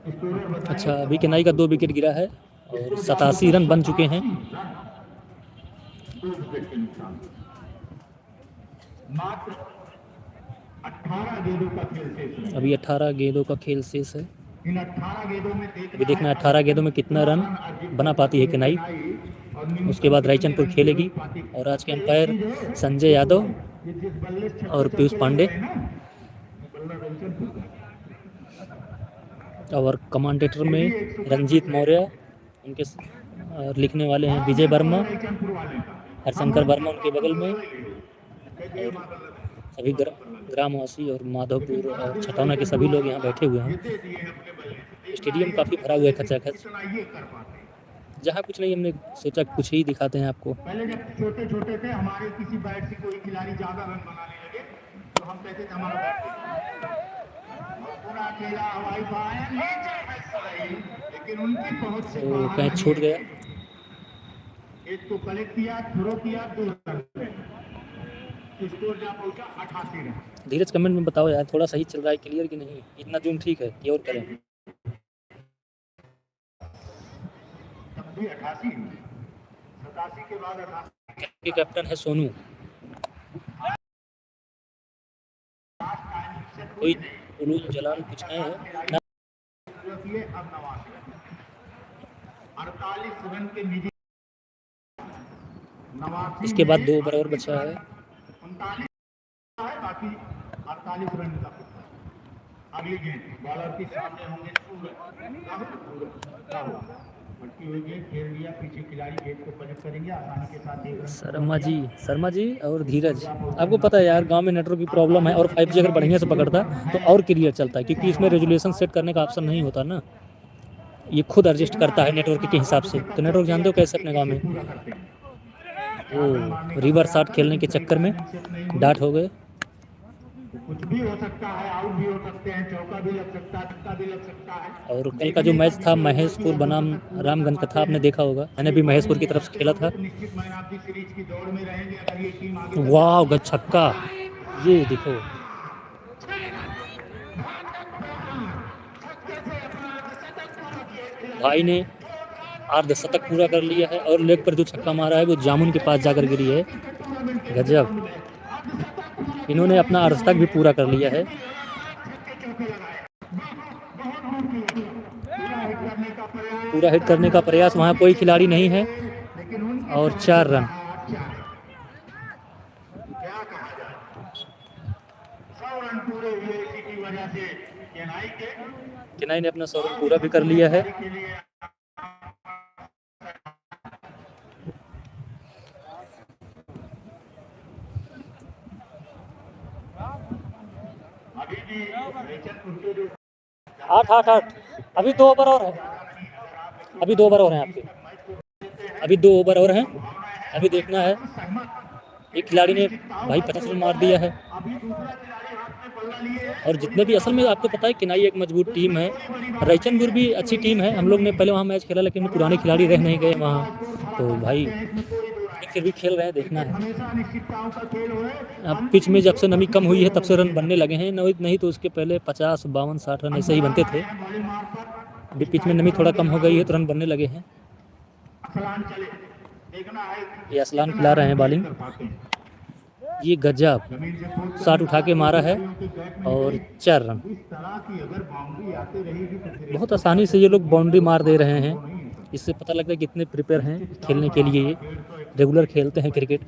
स्कोरर बताएं। अच्छा अभी किनाई का 2 विकेट गिरा है और 87 रन बन चुके हैं। 2 विकेट के नुकसान मात्र 18 गेंदों का खेल शेष है अभी 18 गेंदों का खेल शेष है। इन 18 गेंदों में अभी देखना है 18 गेंदों में कितना रन बना पाती है किनाई। उसके बाद राइचनपुर खेलेगी और आज के अंपायर संजय यादव और पीयूष पांडे और कमेंटेटर में रंजीत मौर्य उनके और लिखने वाले हैं विजय वर्मा हरशंकर वर्मा उनके बगल में और सभी ग्रामवासी और माधवपुर और छतौना के सभी लोग यहाँ बैठे हुए हैं। स्टेडियम काफ़ी भरा हुआ है खचाखच। जहाँ कुछ नहीं हमने सोचा कुछ ही दिखाते हैं आपको। पहले जब छोटे छोटे थे हमारे किसी बैट से कोई खिलाड़ी ज्यादा रन बनाने लगे तो हम कहते थे हमारा बैट पूरा अकेला हवाई फायर लेकिन उनकी पहुंच से तो कैच छूट गया। एक तो कलेक्ट किया थ्रो किया 2 रन स्कोर जहाँ पहुंचा 88 रन। धीरज कमेंट में बताओ यार थोड़ा सही चल रहा है क्लियर कि नहीं। इतना जूम ठीक है कि और करें। तब भी 88 87 के बाद 88 के कैप्टन है सोनू। कोई उलूल जलाल कुछ है ना। अब 48 रन के निजी इसके बाद 2 ओवर और बचा है। 39 है बाकी 48 रन का अगली गेंद बॉलर के सामने होंगे सूरज बढ़ती हुई गेंद खेल लिया पीछे खिलाड़ी गेंद को कनेक्ट करेंगे आसानी के साथ शर्मा जी और धीरज आपको पता है यार गांव में नेटवर्क की प्रॉब्लम है और 5G अगर बढ़िया से पकड़ता तो और क्लियर चलता है क्योंकि इसमें रेजुलेशन सेट करने का ऑप्शन नहीं होता ना। ये खुद एडजस्ट करता है नेटवर्क के हिसाब से। तो नेटवर्क जानते हो कैसे अपने गाँव में वो रिवर शॉट खेलने के चक्कर में डाट हो गए। कुछ भी हो सकता है आउट भी हो सकते हैं चौका भी लग सकता है छक्का भी लग सकता है। और कल का जो मैच था महेशपुर बनाम रामगंज का था आपने देखा होगा। मैंने भी महेशपुर की तरफ से खेला था। निश्चित मैन ऑफ द सीरीज की दौड़ में रहेंगे अगर ये टीम आगे वाह छक्का ये देखो, भाई ने अर्धशतक पूरा कर लिया है और लेग पर जो छक्का मारा है वो जामुन के पास जाकर गिरी है। गजब, इन्होंने अपना अर्धशतक भी पूरा कर लिया है। पूरा हिट करने का प्रयास, वहाँ कोई खिलाड़ी नहीं है और 4 रन। केनाई ने अपना 100 रन पूरा भी कर लिया है। आठ आठ आठ, अभी 2 ओवर और है, अभी 2 ओवर और हैं आपके, अभी 2 ओवर और हैं। अभी देखना है, एक खिलाड़ी ने भाई 50 रन मार दिया है। और जितने भी, असल में आपको पता है किनाई एक मजबूत टीम है, रायचंदपुर भी अच्छी टीम है। हम लोग ने पहले वहाँ मैच खेला लेकिन पुराने खिलाड़ी रह नहीं गए वहाँ, तो भाई फिर भी खेल रहे हैं, देखना है। अब पिच में जब से नमी कम हुई है तब से रन बनने लगे हैं, नहीं तो उसके पहले 50, 52, 60 रन ऐसे ही बनते थे। अभी पिच में नमी थोड़ा कम हो गई है तो रन बनने लगे हैं। ये असलान खिला रहे हैं बॉलिंग। ये गजब शॉट उठा के मारा है और 4 रन। बहुत आसानी से ये लोग बाउंड्री मार दे रहे हैं, इससे पता लगता है कितने प्रिपेयर हैं खेलने के लिए। ये रेगुलर खेलते हैं क्रिकेट,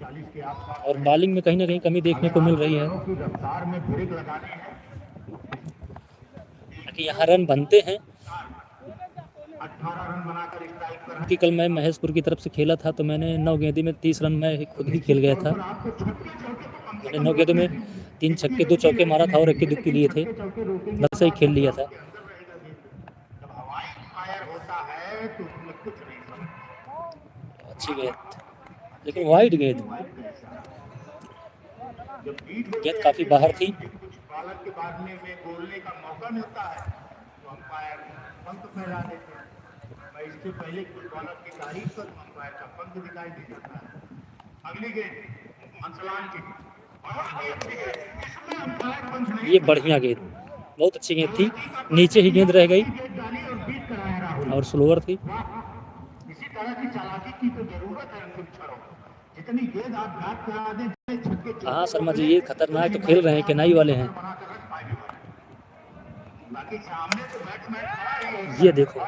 और बॉलिंग में कहीं ना कहीं कमी देखने को मिल रही है कि यहाँ रन बनते हैं। कि कल मैं महेशपुर की तरफ से खेला था तो मैंने 9 गेंदों में 30 रन मैं खुद ही खेल गया था। मैंने 9 गेंदों में 3 छक्के 2 चौके मारा था और 1 दुक्के लिए थे, बस ही खेल लिया था। अच्छी गेंद, लेकिन वाइड गेंद काफी बाहर थी। इससे पहले कुछ बॉलर की तारीफ पर अंपायर का पंख दिखाई दे जाता है। अगली गेंद अंसलान की, ये बढ़िया गेंद, बहुत अच्छी गेंद थी, नीचे ही गेंद रह गई और स्लोअर थी। इसी तरह की चालाकी की तो जरूरत है अंकुर छड़ों, जितनी गेंद आप बैट करा दें। हाँ शर्मा जी, ये खतरनाक तो खेल रहे हैं, केनाई वाले हैं। ये देखो,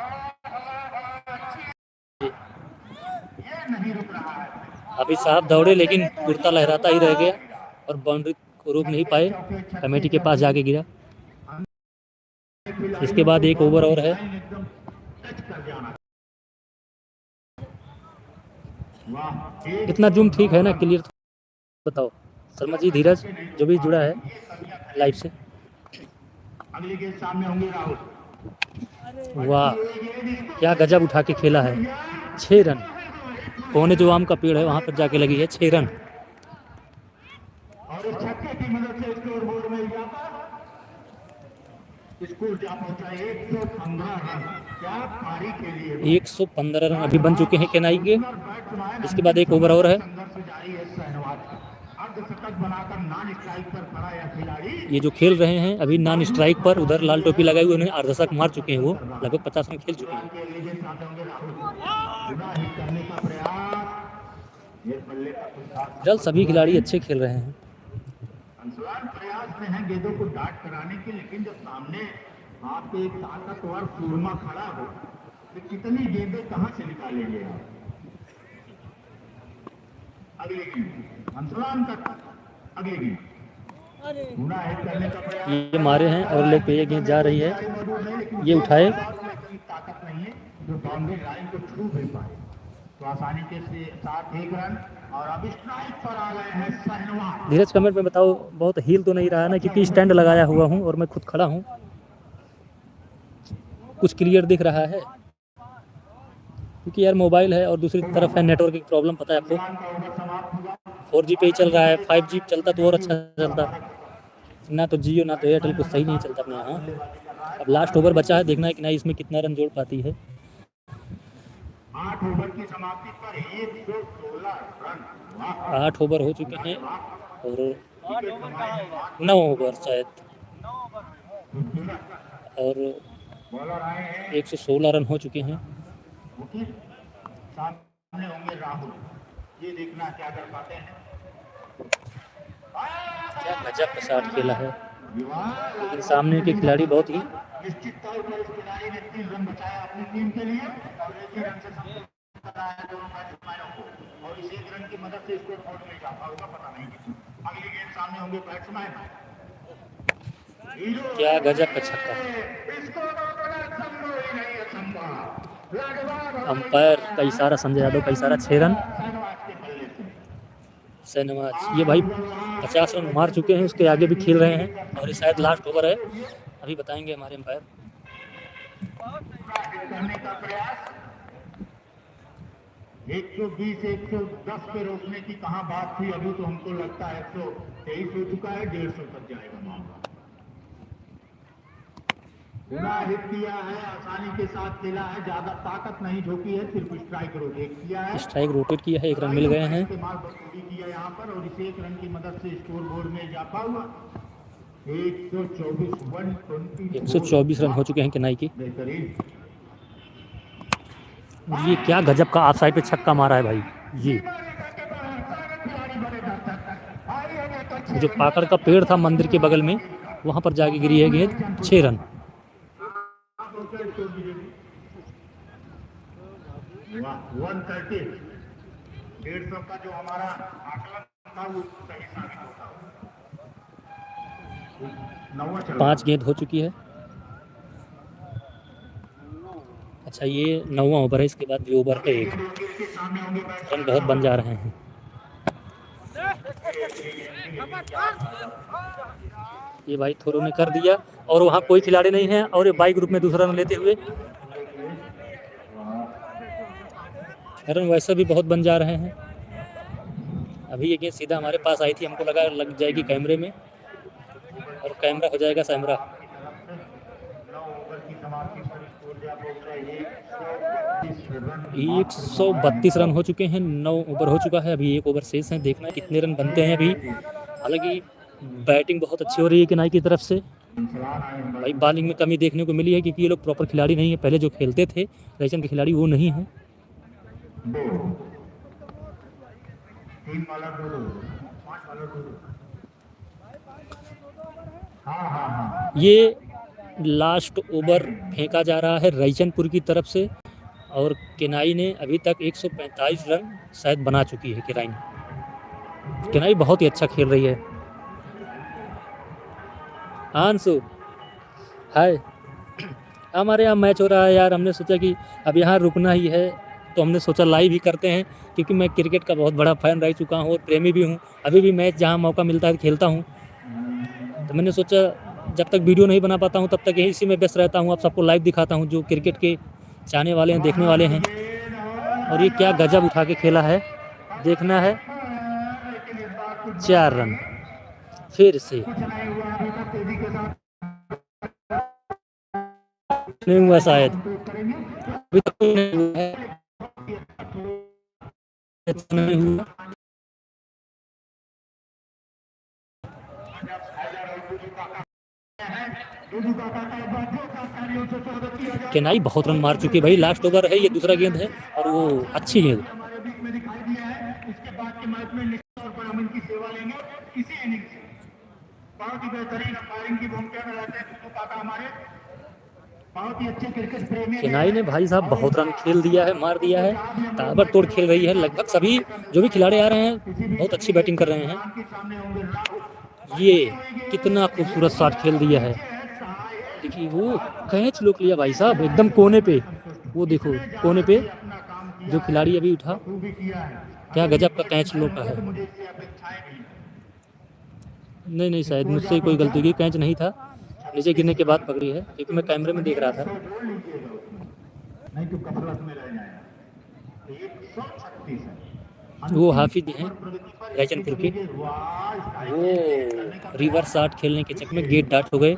अभी साहब दौड़े लेकिन कुर्ता लहराता ही रह गया और बाउंड्री को रोक नहीं पाए, कमेटी के पास जाके गिरा। इसके बाद 1 ओवर और है। इतना जूम ठीक है ना, क्लियर बताओ शर्मा जी, धीरज जो भी जुड़ा है लाइव से। वाह, क्या गजब उठा के खेला है। 6 रन, कोने जो आम का पेड़ है वहां पर जाके लगी है। 6 रन। और इस छक्के की मदद से स्कोर बोर्ड में स्कोर जा पहुंचा 115 रन। क्या पारी के लिए 115 रन अभी बन चुके हैं केनाई के। इसके बाद 1 ओवर और है। ये जो खेल रहे हैं अभी नॉन स्ट्राइक पर, उधर लाल टोपी लगाई हुई, उन्हें अर्धशतक मार चुके हैं, वो लगभग 50 रन खेल चुके हैं। जल सभी खिलाड़ी अच्छे खेल रहे हैं। प्रयास में है गेंदों को डाट कराने के, लेकिन जब सामने आपके एक ताकतवर सूरमा खड़ा हो तो कितनी गेंदें कहां से निकालेंगे आप। अगली गेंद अंसलान तक, अगली गेंद ये मारे हैं और लेग पे ये गेंद जा रही है, ये उठाए, ताकत नहीं है जो बाउंड्री लाइन को छू भी पाए, तो आसानी के साथ 1 रन। और अब स्ट्राइक पर आ गए हैं सहनवाज। धीरज कमेंट में बताओ, बहुत हील तो नहीं रहा है ना, क्योंकि स्टैंड लगाया हुआ हूँ और मैं खुद खड़ा हूँ, कुछ क्लियर दिख रहा है क्योंकि यार मोबाइल है और दूसरी तरफ है नेटवर्क की प्रॉब्लम, पता है आपको। 4G पे ही चल रहा है, 5G चलता तो और अच्छा चलता, ना तो जियो ना तो एयरटेल कुछ सही नहीं चलता अपने यहाँ। अब लास्ट ओवर बचा है, देखना है कि नहीं इसमें कितना रन जोड़ पाती है। 8 ओवर की समाप्ति पर 116 रन, 8 ओवर हो चुके हैं और 9 ओवर शायद, और बॉलर आए हैं 116 रन हो चुके हैं। मुकीम, सामने होंगे राहुल, ये देखना क्या कर पाते हैं। क्या गजब का शॉट खेला है, विवाह लेकिन सामने के खिलाड़ी बहुत ही निश्चित तौर पर इस खिलाड़ी ने 3 रन बचाया अपनी टीम के लिए और एक ही रन से संतुष्ट कराया दोनों बैट्समैनों को, और इस एक रन की मदद से स्कोर बोर्ड में जाता होगा पता नहीं। अगली गेंद सामने होंगे बैट्समैन। क्या गजब का छक्का। इसको रोकना संभव ही नहीं है, संभव। अंपायर का इशारा, संजय यादव का इशारा, 6 रन। शहनवाज, ये भाई 50 रन मार चुके हैं, उसके आगे भी खेल रहे हैं और ये शायद लास्ट ओवर है, अभी बताएंगे हमारे अंपायर। करने का प्रयास 120 110 पे रोकने की कहां बात थी, अभी तो हमको लगता है 123 हो चुका है, 150 तक जाएगा मामला। बिना हिट किया है, आसानी के साथ खेला है, ज्यादा ताकत नहीं झोंकी है, सिर्फ स्ट्राइक रोटेट किया है। स्ट्राइक रोटेट किया है, 1 रन मिल गए हैं। इस्तेमाल बखूबी किया यहाँ पर और इस 1 रन की मदद से स्कोर बोर्ड में इजाफा हुआ। 124 रन हो चुके हैं किनाई की। बेहतरीन। ये क्या गजब का ऑफ साइड पे छक्का मारा है भाई, ये जो पाकड़ का पेड़ था मंदिर के बगल में, वहां पर जाके गिरी है गेंद। 6 रन। 130 150 का जो हमारा आकलन था वो सही साबित होता है। 5 गेंद हो चुकी है। अच्छा, ये 9वां ओवर है, इसके बाद भी ओवर है 1। रन बहुत बन जा रहे हैं। ये भाई थोरों ने कर दिया और वहाँ कोई खिलाड़ी नहीं है और ये बाई ग्रुप में दूसरा रन लेते हुए। रन वैसे भी बहुत बन जा रहे हैं। अभी ये गेंद सीधा हमारे पास आई थी, हमको लगा लग जाएगी कैमरे में और कैमरा हो जाएगा सैमरा। 132 रन हो चुके हैं, 9 ओवर हो चुका है, अभी 1 ओवर शेष है। देखना कितने रन बनते हैं अभी। हालांकि बैटिंग बहुत अच्छी हो रही है किनाई की तरफ से। भाई बॉलिंग में कमी देखने को मिली है क्योंकि ये लोग प्रॉपर खिलाड़ी नहीं है, पहले जो खेलते थे रईचंद के खिलाड़ी वो नहीं हैं। ये लास्ट ओवर फेंका जा रहा है रईचंदपुर की तरफ से और किनाई ने अभी तक 145 रन शायद बना चुकी है। किनाई बहुत ही अच्छा खेल रही है। आंसू हाय, हमारे यहाँ मैच हो रहा है यार, हमने सोचा कि अब यहाँ रुकना ही है तो हमने सोचा लाइव ही करते हैं क्योंकि मैं क्रिकेट का बहुत बड़ा फ़ैन रह चुका हूँ और प्रेमी भी हूँ। अभी भी मैच जहाँ मौका मिलता है खेलता हूँ, तो मैंने सोचा जब तक वीडियो नहीं बना पाता हूँ तब तक यही इसी में व्यस्त रहता हूँ। आप सबको लाइव दिखाता हूँ जो क्रिकेट के चाहने वाले हैं, देखने वाले हैं। और ये क्या गजब उठा के खेला है, देखना है। 4 रन फिर से नहीं हुआ शायद, अभी तक नहीं हुआ है, नहीं हुआ। केनाई बहुत रन मार चुकी है भाई, लास्ट ओवर है, ये दूसरा गेंद है और वो अच्छी गेंद। बहुत ही बेहतरीन अंपायरिंग की भूमिका में रहते हैं दुद्दू काका हमारे, बहुत ही अच्छे क्रिकेट प्रेमी। केनाई ने भाई साहब बहुत रन खेल दिया है, मार दिया है, ताबड़तोड़ खेल रही है। लगभग सभी जो भी खिलाड़ी आ रहे हैं बहुत अच्छी बैटिंग कर रहे हैं। ये कितना खूबसूरत शॉट खेल दिया है, देखिए वो कैच लोक लिया भाई साहब एकदम कोने पे, वो देखो कोने पे जो खिलाड़ी अभी उठा, क्या गजब का कैच लोका है। नहीं शायद मुझसे कोई गलती की, कैच नहीं था, नीचे गिरने के बाद पकड़ी है क्योंकि मैं कैमरे में देख रहा था। वो हाफिज हैं रईचंदपुर के, वो रिवर्स शॉट खेलने के चक्कर में गेट डाट हो गए।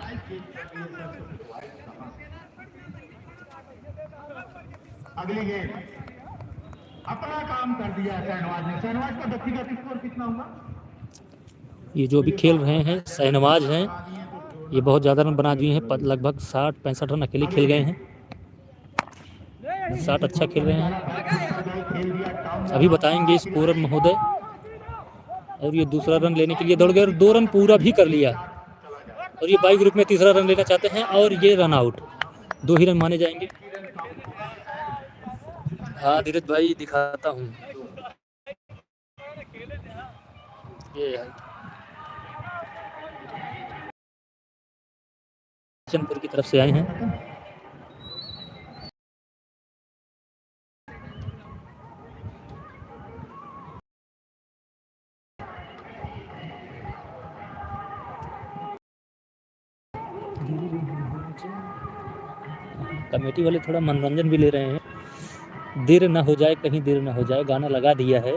अगली गेंद अपना काम कर दिया शहनवाज ने। शहनवाज का व्यक्तिगत स्कोर कितना हुआ? ये जो अभी खेल रहे हैं शहनवाज हैं, ये बहुत ज़्यादा रन बना दिए हैं, लगभग 60-65 रन अकेले खेल गए हैं। 60 अच्छा खेल रहे हैं। अभी बताएंगे स्कोरर महोदय। और ये दूसरा रन लेने के लिए दौड़ गए और 2 रन पूरा भी कर लिया। और ये बाई ग्रुप में तीसरा रन लेना चाहते हैं और ये रन आउट, 2 ही रन माने जाएंगे। हाँ धीरज भाई दिखाता हूँ, ये है चंदपुर की तरफ से आए हैं। कमेटी वाले थोड़ा मनोरंजन भी ले रहे हैं। देर ना हो जाए कहीं, देर ना हो जाए, गाना लगा दिया है।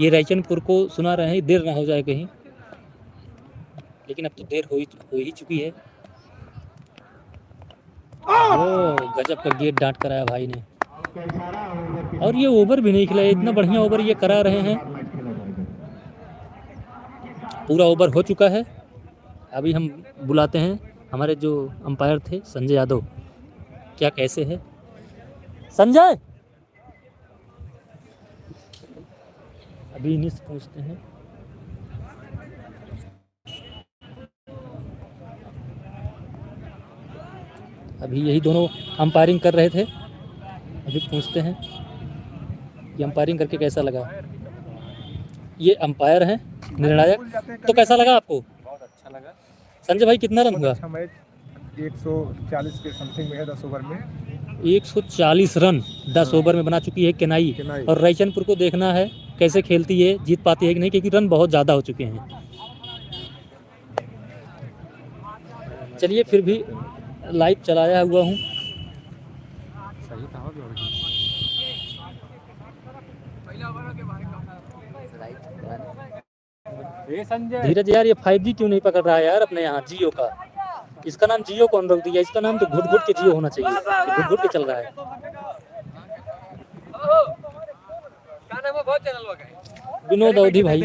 ये रायचनपुर को सुना रहे हैं, देर ना हो जाए कहीं, लेकिन अब तो देर हो ही चुकी है। वो गजब का गेट डांट कराया भाई ने। और ये ओवर भी नहीं खिलाया, इतना बढ़िया ओवर ये करा रहे हैं। पूरा ओवर हो चुका है। अभी हम बुलाते हैं हमारे जो अंपायर थे संजय यादव, क्या कैसे है संजय, अभी इन्हीं से पूछते हैं। अभी यही दोनों अंपायरिंग कर रहे थे, अभी पूछते हैं कि अंपायरिंग करके कैसा लगा। ये अंपायर हैं निर्णायक, तो कैसा लगा आपको? बहुत अच्छा लगा संजय भाई कितना रन हुआ? 140 के समथिंग में है 10 ओवर में। 140 रन 10 ओवर में बना चुकी है केनाई। और रायचनपुर को देखना है कैसे खेलती है, जीत पाती है कि नहीं, क्योंकि रन बहुत ज़्यादा हो चुके हैं। चलिए फिर भी लाइव चलाया हुआ हूँ। सही था धीरज यार, ये 5G क्यों नहीं पकड़ रहा है यार अपने यहाँ जियो का? इसका नाम जियो कौन रख दिया? इसका नाम तो घुट घुट के जियो होना चाहिए, घुट घुट के चल रहा है। विनोद अवधि भाई,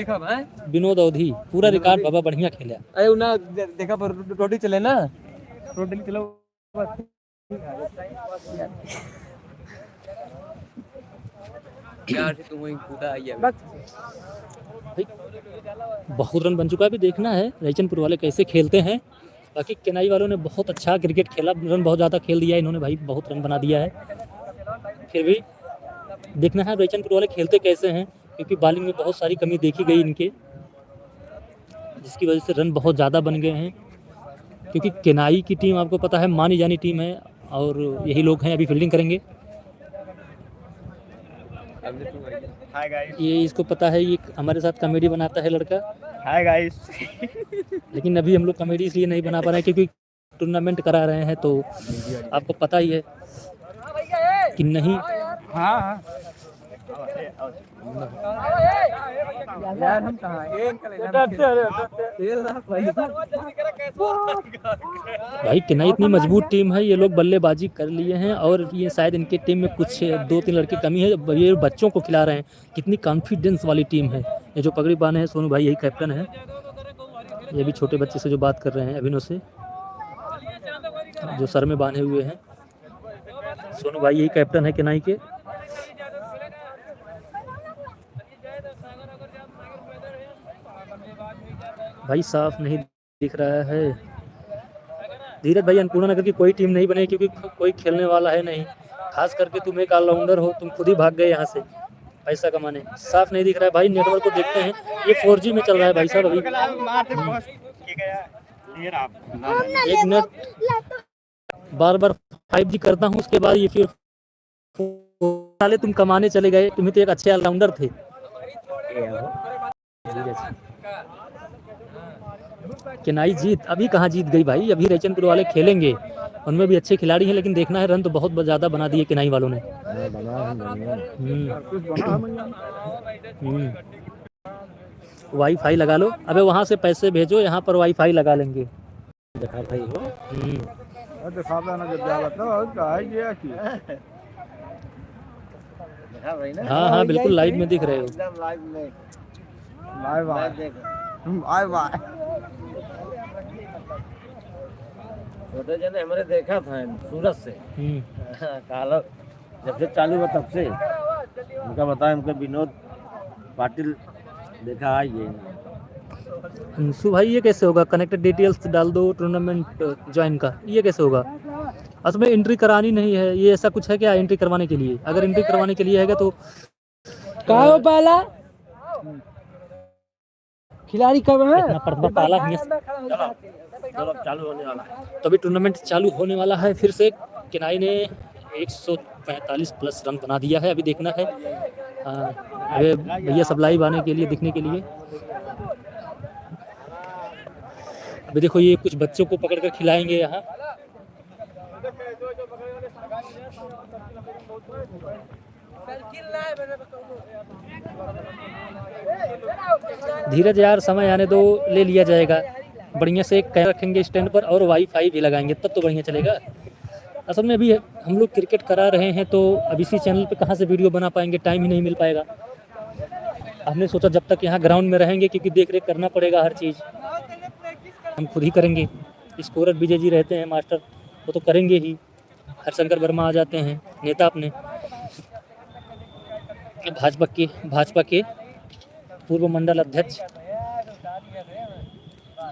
विनोद अवधि पूरा रिकॉर्ड बाबा बढ़िया खेला। अरे ना देखा पर रोटी चले ना, रोटी चलो यार तुम वहीं कूदा आई है। बहुत रन बन चुका है, अभी देखना है रायचनपुर वाले कैसे खेलते हैं। बाकी केनाई वालों ने बहुत अच्छा क्रिकेट खेला, रन बहुत ज़्यादा खेल दिया इन्होंने भाई, बहुत रन बना दिया है। फिर भी देखना है रायचनपुर वाले खेलते कैसे हैं, क्योंकि बॉलिंग में बहुत सारी कमी देखी गई इनके, जिसकी वजह से रन बहुत ज़्यादा बन गए हैं। क्योंकि केनाई की टीम आपको पता है मानी जानी टीम है, और यही लोग हैं अभी फील्डिंग करेंगे। हाय गाइस, ये इसको पता है, ये हमारे साथ कॉमेडी बनाता है लड़का। Hi guys. लेकिन अभी हम लोग कॉमेडी इसलिए नहीं बना पा रहे हैं क्योंकि टूर्नामेंट करा रहे हैं, तो आपको पता ही है कि नहीं। हाँ यार हम कहाँ भाई केनाई इतनी मजबूत टीम है, ये लोग बल्लेबाजी कर लिए हैं, और ये शायद इनके टीम में कुछ 2-3 लड़के कमी है, ये बच्चों को खिला रहे हैं। कितनी कॉन्फिडेंस वाली टीम है। ये जो पगड़ी बांधे हैं सोनू भाई, यही कैप्टन है। ये भी छोटे बच्चे से जो बात कर रहे हैं अभिनव से, जो सर में बांधे हुए हैं, सोनू भाई यही कैप्टन है केनाई के। भाई साफ नहीं दिख रहा है धीरज भाई। अन्नपूर्णा नगर की कोई टीम नहीं बनी क्योंकि कोई खेलने वाला है नहीं, खास करके तुम एक ऑलराउंडर हो, तुम खुद ही भाग गए यहाँ से पैसा कमाने। साफ नहीं दिख रहा है भाई, नेटवर्क को देखते हैं, ये 4G में चल रहा है भाई साहब। अभी 1 मिनट, बार बार 5G करता हूँ, उसके बाद ये फिर साले तुम कमाने चले गए, तुम्हें तो एक अच्छे ऑलराउंडर थे। केनाई जीत, अभी कहाँ जीत गई भाई, अभी रायचनपुर वाले खेलेंगे, उनमें भी अच्छे खिलाड़ी हैं, लेकिन देखना है रन तो बहुत ज़्यादा बना दिए केनाई वालों ने। वाईफाई लगा लो, अबे वहाँ से पैसे भेजो, यहाँ पर वाईफाई लगा लेंगे। देखा भाई हाँ हाँ बिल्कुल लाइव में दिख रहे हो। Live bye bye. छोटे जने हमारे देखा था सूरत से काला जब से चालू हुआ तब से उनका बताया हमको विनोद पाटिल देखा है ये अंशु भाई ये कैसे होगा? कनेक्टेड डिटेल्स डाल दो टूर्नामेंट ज्वाइन का, ये कैसे होगा? असल में एंट्री करानी नहीं है, ये ऐसा कुछ है क्या एंट्री करवाने के लिए? अगर एंट्री करवाने के लिए है तो कहाँ हो पहला खिलाड़ी कब है? इतना पड़ता पाला नहीं है। चलो चालू होने वाला है। तो अभी टूर्नामेंट चालू होने वाला है फिर से। किनाई ने 145 प्लस रन बना दिया है। अभी देखना है अरे भैया सब लाइव आने के लिए दिखने के लिए। अभी देखो ये कुछ बच्चों को पकड़ कर खिलाएंगे यहाँ। धीरज यार, समय आने दो, ले लिया जाएगा। बढ़िया से एक कैमरा रखेंगे स्टैंड पर और वाईफाई भी लगाएंगे तब तो बढ़िया चलेगा। असल में अभी हम लोग क्रिकेट करा रहे हैं तो अब इसी चैनल पे कहाँ से वीडियो बना पाएंगे, टाइम ही नहीं मिल पाएगा। हमने सोचा जब तक यहाँ ग्राउंड में रहेंगे, क्योंकि देख रेख करना पड़ेगा, हर चीज़ हम खुद ही करेंगे। स्कोरर विजय जी रहते हैं मास्टर, वो तो करेंगे ही। हरशंकर वर्मा आ जाते हैं, नेता अपने भाजपा के पूर्व मंडल अध्यक्ष,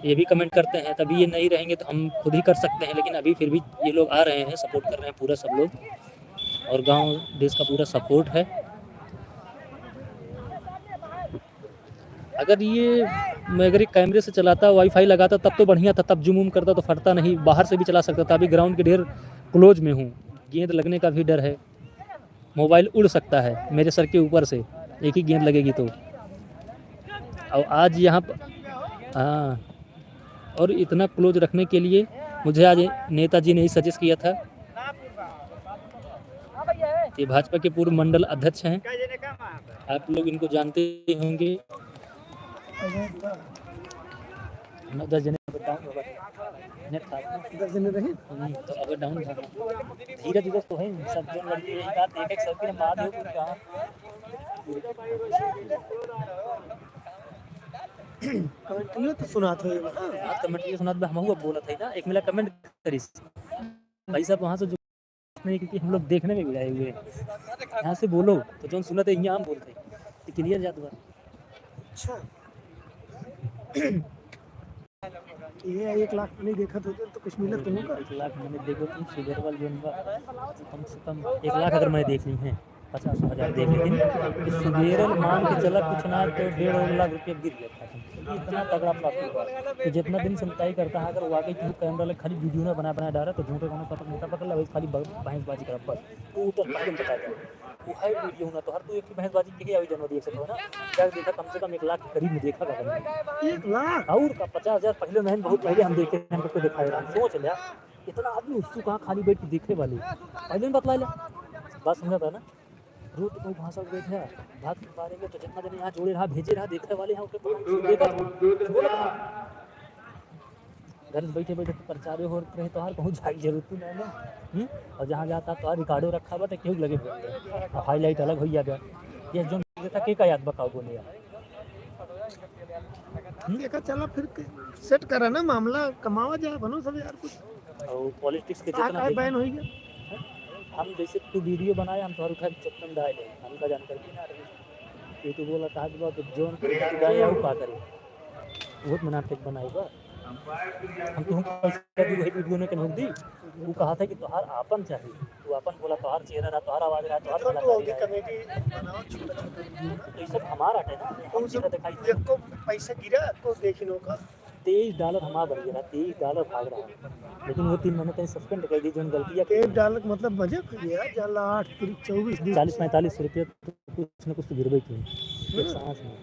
ये भी कमेंट करते हैं। तभी ये नहीं रहेंगे तो हम खुद ही कर सकते हैं, लेकिन अभी फिर भी ये लोग आ रहे हैं, सपोर्ट कर रहे हैं पूरा सब लोग, और गांव देश का पूरा सपोर्ट है। अगर ये मैं अगर एक कैमरे से चलाता, वाईफाई लगाता तब तो बढ़िया था, तब जूम करता तो फटता नहीं, बाहर से भी चला सकता था। अभी ग्राउंड के ढेर क्लोज में हूँ, गेंद लगने का भी डर है, मोबाइल उड़ सकता है मेरे सर के ऊपर से, एक ही गेंद लगेगी तो। और आज यहाँ हाँ, और इतना क्लोज रखने के लिए मुझे आज नेताजी ने ही सजेस्ट किया था। ये भाजपा के पूर्व मंडल अध्यक्ष हैं, आप लोग इनको जानते ही होंगे। 10 जने तो अगर डाउन था धीरज दिवस तो है सब जन लड़की यही बात एक सब के मार दो कहां कमेंट तो सुना था कमेंट ये सुना हम हुआ बोला था ना, एक मिला कमेंट करिस भाई साहब वहां से जो नहीं, क्योंकि हम लोग देखने में भी आए हुए यहाँ से बोलो तो जो सुनते यहाँ हम बोलते क्लियर जात बात। अच्छा ये 1 लाख नहीं देखा तो कुछ मिला तुमको? 1 लाख मैंने देखो तुम शुगर वाल जोन कम से कम 1 लाख अगर मैं देख ली है 50,000 देख, लेकिन सुबेरल मान के चला कुछ ना तो 1.5 लाख रुपये गिर गया था। इतना तगड़ा प्रॉफिट हुआ तो जितना दिन संताई करता है, अगर वाकई तुम कैमरा लग खाली वीडियो ना बना डाला तो झूठे कोनो पता नेता पकड़ ला खाली भैंसबाजी कर बस तो ऊपर पागल बता दे वो है वीडियो ना तो हर तू एक भैंसबाजी के आई जनवरी देख सकते हो ना। क्या देखा कम से कम 1 लाख के करीब में देखा था 1 लाख और का 50,000 पहले नहीं, बहुत पहले हम देखे हम तो दिखाए रहा सोच लिया इतना आदमी उसको कहाँ खाली बैठ के देखे वाले पहले में बतला लिया बात समझा था ना। रोज कोई भाषा बैठे बात के बारे में तो जितना जन यहाँ जोड़े रहा भेजे रहा देखने वाले हैं घर में बैठे बैठे प्रचार हो रहे तो हर पहुँच जाए जरूरत नहीं है। और जहाँ जाता तो रिकॉर्डो रखा हुआ तो क्यों लगे हाईलाइट अलग हो गया ये जो था के का याद बताओ बोले यार देखा चला फिर सेट करा ना मामला कमावा जाए बनो सब यार कुछ और पॉलिटिक्स के जितना बैन हो गया। हम जैसे तू वीडियो बनाए हम तुम्हारे उठा चक्कर डाले हमका जानकारी ना रही ये तो बोला कहा कि जोन गाय वो का करे बहुत मुनाफिक बनाएगा हम तो पैसा दी वही वीडियो ने कन दी वो कहा था कि तोहार आपन चाहिए तू आपन बोला तोहार चेहरा रहा तोहार आवाज रहा तोहार कलाकारी कमेटी बनाओ छोटा-छोटा तो ये सब हमारा है ना हम चेहरा दिखाई को पैसा गिरा तो देखिनो का $23 हमारा बन गया $23 भाग रहा लेकिन वो 3 महीने तक सस्पेंड कर दी जो गलतियाँ $1 मतलब मजे कर गया जाला 8 24 40-45 रुपये तो कुछ न कुछ तो गिरबे की एक सांस में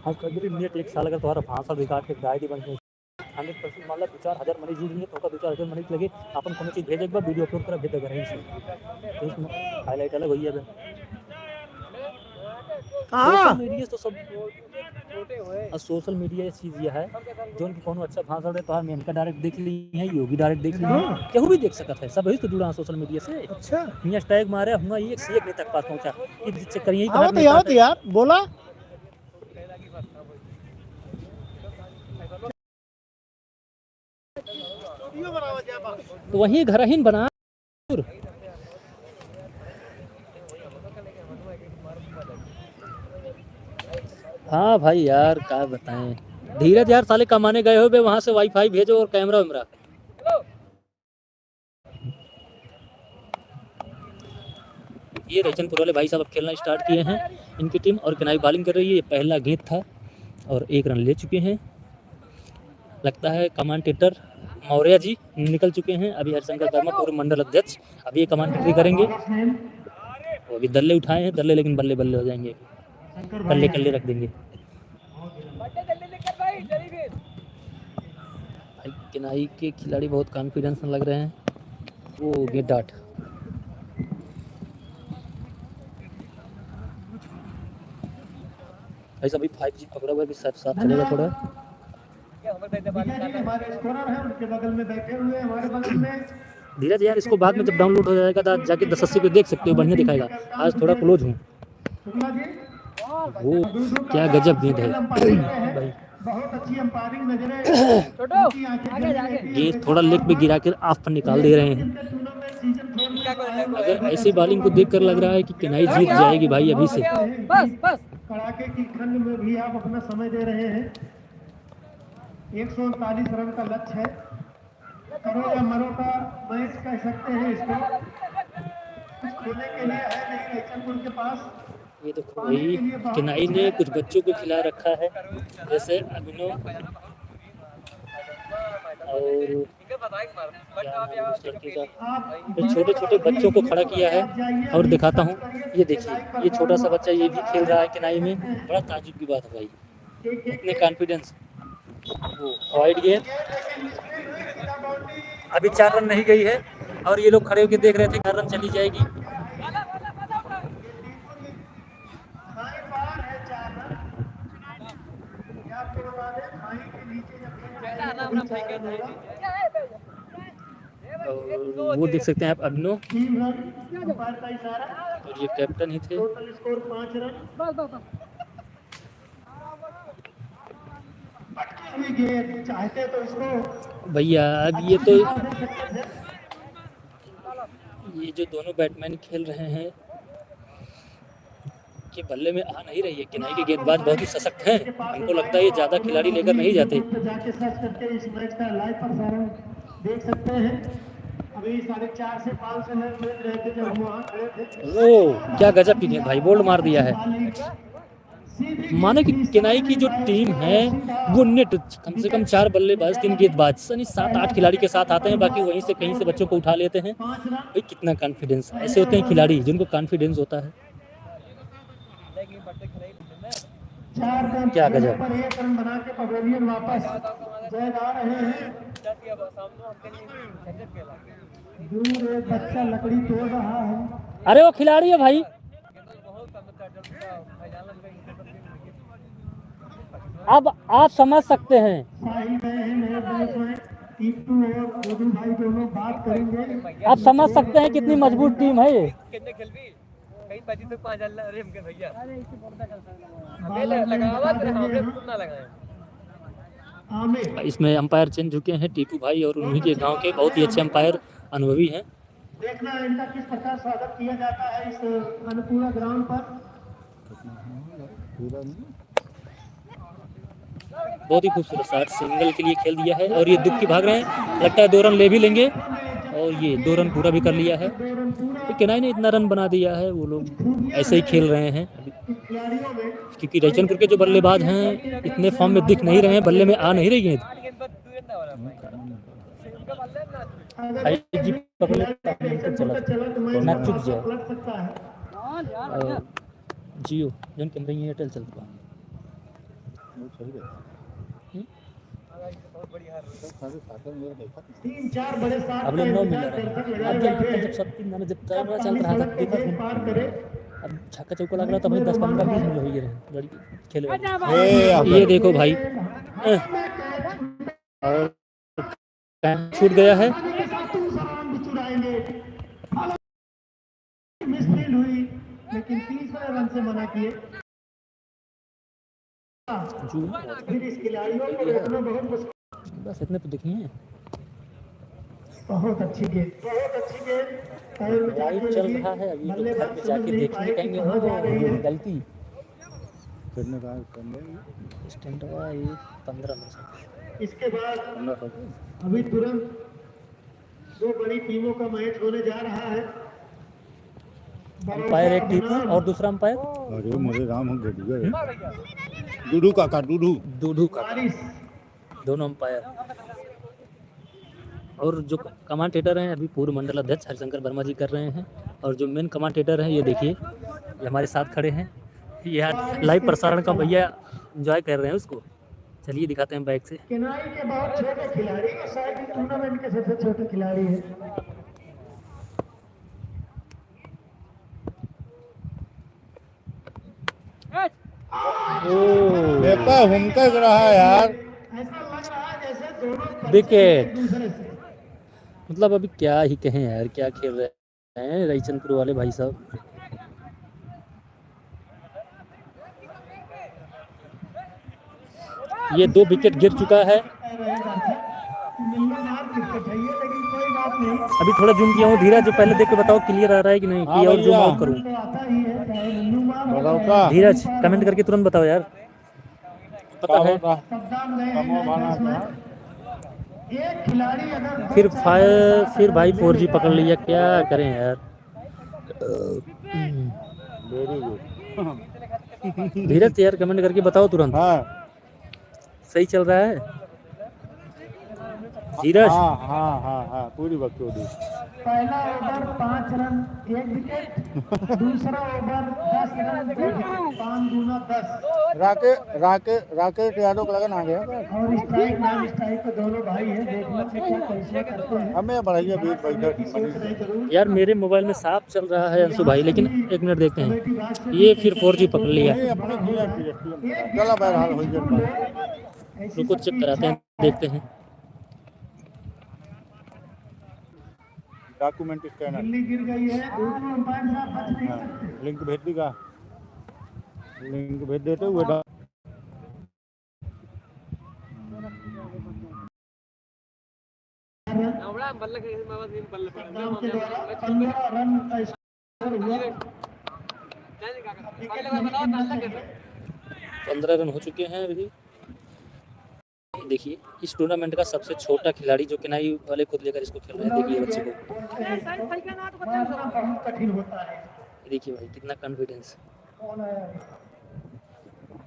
हम कभी नेट 1 साल अगर तुम्हारा भाषा रिकॉर्ड के गाय दी बन गई 100% मान लो 2-4 मनी जुड़ लिए तो 2-4 मनी लगे अपन कोनो चीज भेजे एक बार वीडियो अपलोड करा भेज देगा रही से इसमें हाईलाइट अलग होई है सोशल मीडिया तो सब सोशल मीडिया ये चीज ये है जो उनकी कोनो अच्छा भाषण दे तो हर मेनका डायरेक्ट देख ली है योगी डायरेक्ट देख ली है केहू भी देख सकता है सब ही तो जुड़ा सोशल मीडिया से। अच्छा मियां टैग मारे हम एक से एक नहीं तक पास पहुंचा ये चक्कर यही आओ तो यार बोला तो वहीं घर ही बना। हाँ भाई यार क्या बताएं, धीरज यार साले कमाने गए हो बे, वहां से वाईफाई भेजो और कैमरा वैमरा। ये रैचनपुर वाले भाई साहब अब खेलना स्टार्ट किए हैं इनकी टीम, और किनाई बॉलिंग कर रही है। ये पहला गेंद था और 1 रन ले चुके हैं। लगता है कमांडेटर मौर्य जी निकल चुके हैं। अभी हरिशंकर वर्मा पूर्व मंडल अध्यक्ष अभी ये कमांडेटरी करेंगे। वो अभी दल्ले उठाए हैं, दल्ले लेकिन बल्ले बल्ले हो जाएंगे, कल्ले कल्ले रख देंगे। भाई किनाई के खिलाड़ी बहुत कॉन्फिडेंस में लग रहे हैं। वो गेट डाट भाई अभी 5G पकड़ा हुआ है, साथ साथ चलेगा थोड़ा। हमारे स्कोरर हैं, उनके बगल में बैठे हुए हैं, हमारे बगल में। धीरज यार इसको बाद में जब डाउनलोड हो जाएगा तो जाके 1080 पे देख सकते हो, बढ़िया दिखाएगा। आज थोड़ा क्लोज हूँ। शुक्ला जी वो क्या गजब गेंद है भाई। बहुत अच्छी अंपायरिंग नजरें। गेंद थोड़ा लेग पे गिरा कर ऑफ पर निकाल दे रहे हैं। अगर ऐसी बॉलिंग को देखकर लग रहा है कि किनाई जीत जाएगी भाई अभी से। कड़ाके की ठंड में भी आप अपना समय दे रहे हैं। 139 रन का लक्ष्य है। करो या मरो का मैच कह सकते हैं इसको। कुछ खोने के लिए है नहीं रैचनपुर के पास। ये तो भाई किनाई ने कुछ बच्चों को खिला रखा है, जैसे अभिनव और उस लड़के का, छोटे छोटे बच्चों को खड़ा किया है। और दिखाता हूँ, ये देखिए ये छोटा सा बच्चा ये भी खेल रहा है किनाई में। बड़ा ताजुब की बात है भाई, इतने कॉन्फिडेंस। वो वाइड गेंद, अभी 4 रन नहीं गई है और ये लोग खड़े होकर देख रहे थे 4 रन चली जाएगी। और वो देख सकते हैं आप अभिनव, और ये कैप्टन ही थे। चाहते तो इसको भैया अब ये जो दोनों बैट्समैन खेल रहे हैं कि बल्ले में आ नहीं रही है। किनाई के गेंदबाज बहुत ही सशक्त हैं, हमको लगता है ये ज़्यादा खिलाड़ी लेकर नहीं जाते। जाके सर्च करके इस मैच का लाइव प्रसारण देख सकते हैं। अभी 4:30 से 5 से मैच रहे थे जब हम वहाँ खड़े थे। ओ क्या गजब की गेंद भाई, बोल्ड मार दिया है। माने कि किनाई की जो टीम है वो नेट कम से कम 4 बल्लेबाज 3 गेंदबाज यानी 7-8 खिलाड़ी के साथ आते हैं, बाकी वहीं से कहीं से बच्चों को उठा लेते हैं। भाई कितना कॉन्फिडेंस, ऐसे होते हैं खिलाड़ी जिनको कॉन्फिडेंस होता है। क्या गजब। पर 1 रन बना के पवेलियन वापस जय आ रहे हैं। दूर एक बच्चा लकड़ी तोड़ रहा है। अरे वो खिलाड़ी है भाई। अब आप समझ सकते हैं। आप समझ सकते हैं कितनी मजबूत टीम है ये। इसमें अंपायर चेंज चुके हैं, टीपू भाई और उन्हीं के गांव के बहुत ही अच्छे अंपायर अनुभवी हैं। देखना इनका किस प्रकार स्वागत किया जाता है इस अनुकूला ग्राउंड पर। बहुत ही खूबसूरत शॉट सिंगल के लिए खेल दिया है और ये दुख की भाग रहे हैं, लगता है 2 रन ले भी लेंगे और ये 2 रन पूरा भी कर लिया है। तो किनाई ने इतना रन बना दिया है, वो लोग ऐसे ही खेल रहे हैं अभी, क्योंकि रैचनपुर के जो बल्लेबाज हैं इतने फॉर्म में दिख नहीं रहे हैं, बल्ले में आ नहीं रही गेंद। ना चुक जाए जियो जन कैमरा एयरटेल चलता। 3-4 बड़े साथ अब लोग 9 मिल रहे हैं। अब जब 7 मैंने जब टाइम चल रहा था देखा, अब छक्का चौका लग रहा था भाई 10-15 मिनट हो ही रहे लड़की खेले। ये देखो भाई और छूट गया है। लेकिन 30 रन से मना किए। फिर इस खिलाड़ियों को रोकना बहुत मुश्किल। बस इतने तो दिखे हैं। बहुत अच्छी गेंद, बहुत अच्छी गेंद। पैर में लाइव जाके चल लगी। रहा है, अभी लोग घर बल्लेबाज पे समझ जाके नहीं देखने पाए कि कहेंगे कहाँ जा रही है। गलती। कितने का करने स्टैंड हुआ ये 15 में से इसके बाद 15 हो गए। अभी तुरंत दो बड़ी टीमों का मैच होने जा रहा है। अंपायर एक टीपू और दूसरा अंपायर अरे मोरे राम हम गड़िया है डूडू काका डूडू दूधू का बारिश दोनों अंपायर। और जो कमांडेटर हैं अभी पूर्व मंडल अध्यक्ष हरिशंकर वर्मा जी कर रहे हैं, और जो मेन कमांडेटर हैं ये देखिए ये हमारे साथ खड़े हैं, ये आज लाइव प्रसारण का भैया एंजॉय कर रहे हैं उसको। चलिए दिखाते हैं बैक से। किनारे के बहुत छोटे खिलाड़ी हैं, शायद इस टूर्नामेंट के सबसे छोटे खिलाड़ी हैं। बेटा हमका रहा है यार ऐसा लग रहा है जैसे दोनों बच्चे विकेट। एक दूसरे से। मतलब अभी क्या ही कहें यार, क्या खेल रहे हैं रईचंदपुर वाले भाई साहब। ये 2 विकेट गिर चुका है। मिलनसार क्रिकेट है ये, लेकिन कोई बात नहीं। अभी थोड़ा जूम किया हूँ, धीरज जो पहले देख के बताओ क्लियर आ रहा है कि नहीं, कि और जूम आउट करूँ। तो आता ही है, चाहे मन्नू मार हो, बताओ चाहे का धीरज कमेंट करके तुरंत बताओ यार, पता है। कप्तान गए हैं मैच में। एक खिलाड़ी अगर फिर भाई 4G पकड़ लिया, क्या करें यार। वेरी गुड धीरज यार कमेंट करके बताओ तुरंत, हाँ सही चल रहा है धीरज। हाँ हाँ हाँ हाँ पूरी बकचोदी पहला ओवर 5 रन 1 विकेट, दूसरा ओवर 10 रन 2 विकेट, 5 दूना 10। राकेश यादव को लगन आ गया और स्ट्राइक नॉन स्ट्राइक पे दोनों भाई हैं, देखना से क्या कैसे करते हैं। हमें बढ़ाइए बीच बैठक सोच रहे जरूर। यार मेरे मोबाइल में साफ चल रहा है अंशु भाई, लेकिन एक मिनट देखते हैं। ये फिर 4G पकड़ लिया, अपने चला बहरहाल हो गया रुको चेक कराते हैं, देखते हैं। डॉक्यूमेंट स्कैनर गिल्ली गिर गई है, दोनों अंपायर साहब बच नहीं सकते। लिंक भेज देगा, लिंक भेज देते हुए गांव के द्वारा 15 रन का स्कोर हुआ। 15 रन हो चुके हैं अभी। देखिए इस टूर्नामेंट का सबसे छोटा खिलाड़ी जो किनाई वाले खुद लेकर इसको खेल रहे हैं, देखिए बच्चे को, मारना बहुत कठिन होता है। देखिए भाई कितना कॉन्फिडेंस। कौन है?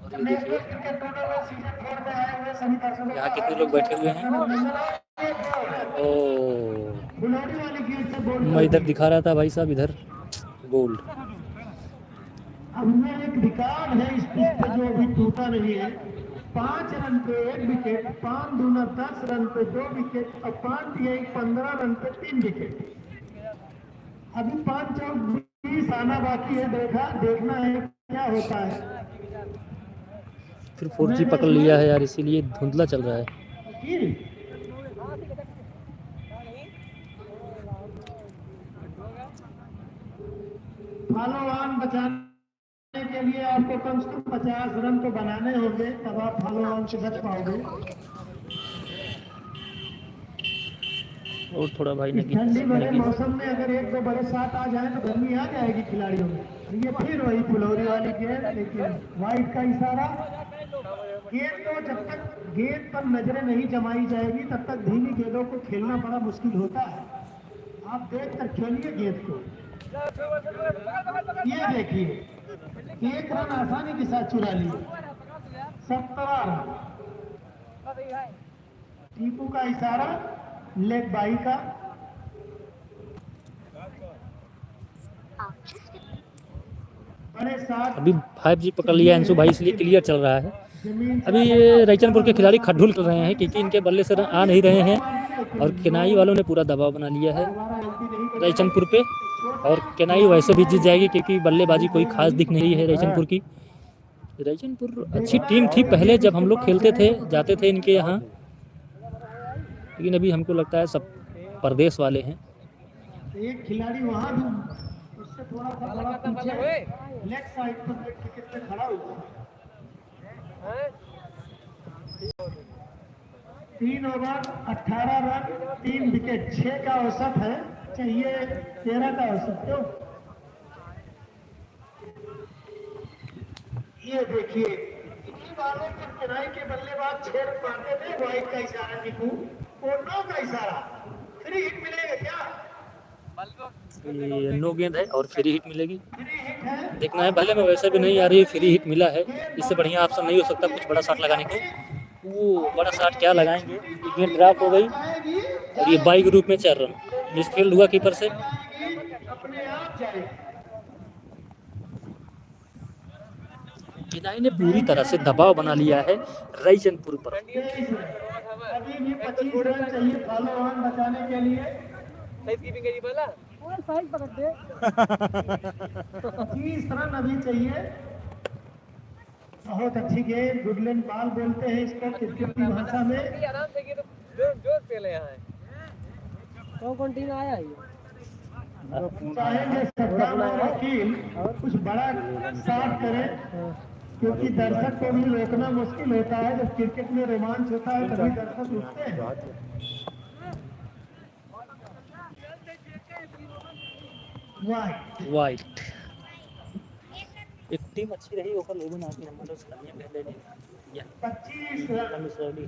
और ये देखिए क्रिकेट टूर्नामेंट सीजन 4 में आए हुए सभी दर्शकों यहाँ कितने लोग बैठे हुए हैं। ओ खिलाड़ी वाली गेंद से बॉल मैं इधर दिखा रहा था भाई साहब, इधर गोल्ड। अब में एक रिकॉर्ड है इस पिच पे जो अभी टूटा नहीं है। 5 रन पे 1 विकेट, 5 दूना 10 रन पे 2 विकेट और 5 तिहाई 15 रन पे 3 विकेट। अभी 5 चौक 20 आना बाकी है, देखना है क्या होता है। फिर 4G पकड़ लिया है यार, इसीलिए धुंधला चल रहा है। फॉलो ऑन बचाने के लिए आपको कम से कम 50 रन तो बनाने होंगे, तब आप फॉलो ऑन से बच पाओगे। और थोड़ा भाई ने ठंडी भरे मौसम में अगर 1-2 बड़े साथ आ जाए तो गर्मी आ जाएगी खिलाड़ियों में। ये फिर वही फुलौरी वाली गेंद, लेकिन वाइट का इशारा। गेंद को जब तक गेंद पर नजरें नहीं जमाई जाएगी तब तक धीमी गेंदों को खेलना बड़ा मुश्किल होता है। आप देख कर खेलिए गेंद को। ये देखिए 1 रन आसानी के साथ चुरा लिए। 17 रन। टीपू का इशारा, लेग बाई का। बड़े साथ अभी 5G पकड़ लिया अंशु भाई, इसलिए क्लियर चल रहा है। अभी ये रईचनपुर के खिलाड़ी खड्डुल कर रहे हैं क्योंकि इनके बल्ले से आ नहीं रहे हैं, और किनाई वालों ने पूरा दबाव बना लिया है रईचनपुर पे। और किनाई वैसे भी जीत जाएगी क्योंकि बल्लेबाजी कोई खास दिख नहीं रही है रईचनपुर की। रईचनपुर अच्छी टीम थी पहले जब हम लोग खेलते थे, जाते थे इनके यहाँ, लेकिन अभी हमको लगता है सब प्रदेश वाले हैं। एक खिलाड़ी वहां भी उससे थोड़ा सा बड़ा पीछे लेग साइड पर विकेट पे खड़ा हुआ है। 3 ओवर 18 रन 3 विकेट 6 का औसत है, चाहिए 13 का औसत। क्यों? ये देखिए इसी वाले के किनारे के बल्लेबाज 6 रन मारते थे, वाइड का इशारा टीपू और 9 का इशारा, फ्री हिट मिलेगा क्या? ये नो गेंद है और फ्री हिट मिलेगी। फ्री हिट है। देखना है, भले में वैसे भी नहीं आ रही है, फ्री हिट मिला है, इससे बढ़िया ऑप्शन नहीं हो सकता कुछ बड़ा शॉट लगाने को। वो बड़ा शॉट क्या लगाएंगे, ये गेंद ड्रॉप हो गई और ये बाई के रूप में 4 रन मिसफील्ड हुआ कीपर से। अपने आप जाएगी। किनाई ने पूरी तरह से दबाव बना लिया है रायचंदपुर पर। अभी भी 25 रन चाहिए फॉलो ऑन बचाने के लिए। साइड पकड़ दे 25 रन अभी चाहिए। बहुत अच्छी गेंद, गुडलैंड बॉल बोलते हैं इसको क्रिकेट की भाषा में। कौन टीम आया है? चाहेंगे सत्तार वकील कुछ बड़ा शॉट करें, क्योंकि दर्शक को भी रोकना मुश्किल होता है। जब क्रिकेट में रोमांच होता है तभी दर्शक रुकते हैं। वाइट एक टीम अच्छी रही ओकर लोगों ने आके नंबर करने पहले ने या 25 रन मिसरौली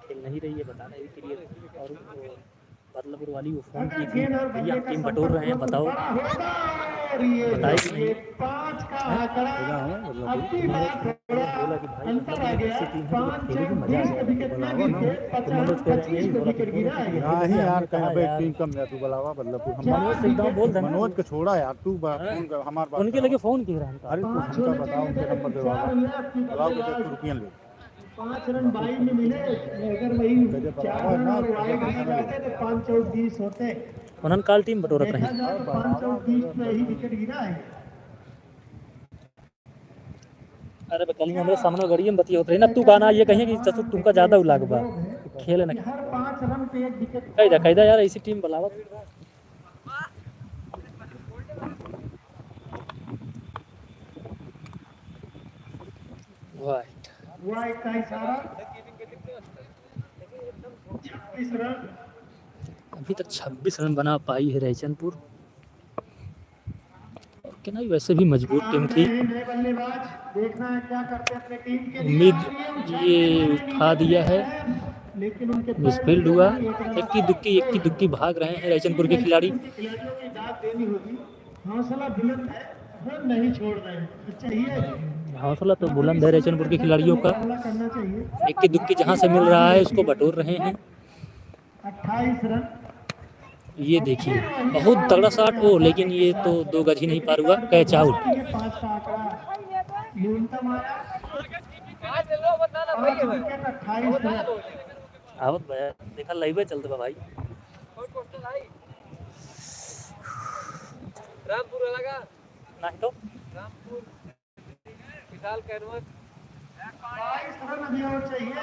खेल नहीं रही है बता रहे के लिए। और बदलापुर वाली वो फोन की थी, भैया आप टीम बटोर रहे हैं, बताओ बताए कि नहीं। 5 का आंकड़ा अब की बार थोड़ा अंतर आ गया। 5 विकेट ना गिरते 50-25 विकेट गिरा है। नहीं यार कहीं पे टीम कम है, तू बुलावा बदलापुर मनोज से एकदम बोल देना, मनोज को छोड़ा यार, तू फोन कर हमारे पास। उनके लगे फोन किया रहा अरे तू हमका बताओ उनके नंबर दे बुलाओ तो रुपया ले। 5 रन बाई में मिले, अगर वही 4 रन और वाइड आ जाते तो 5-20 होते। उन्होंने काल टीम बटोरत देखा रहे। जाए तो 5-20 में ही विकेट गिरा है। अरे कल हमारे सामने गड़ी में बती होत रही ना, तू गाना ये कहिए कि चसु तुमका ज्यादा उलाग बा खेले ना हर 5 रन पे 1 विकेट। कैदा यार ऐसी टीम बुलावत। वाइट वाइड का इशारा 26 रन। अभी तक 26 रन बना पाई है रायचंदपुर। कि नहीं वैसे भी मजबूत टीम थी, नए बल्लेबाज देखना है क्या करते हैं अपने टीम के लिए। उम्मीद ये उठा दिया है, लेकिन उनके मिसफील्ड हुआ, एक की दुक्की भाग रहे हैं रायचंदपुर के खिलाड़ी। खिलाड़ियों की दाद देनी होगी। हौसला बुलंद है, वो नहीं छोड़ रहे हैं, चाहिए हौसला तो बुलंद है रायचंदपुर के खिलाड़ियों का। हमला करना चाहिए। एक की दुक्की जहां से मिल रहा है उसको बटोर रहे हैं। 28 रन ये देखिए बहुत तगड़ा शॉट हो, लेकिन ये तो 2 गज ही नहीं पार हुआ, कैच आउट। ये 5 का आंकड़ा न्यूनतम आया। 5 विकेट 28 रन। आवत भैया देखा लाइव चलते बा भाई। रामपुर लगा नहीं तो रामपुर विशाल कैनवस 22 रन अभी और चाहिए।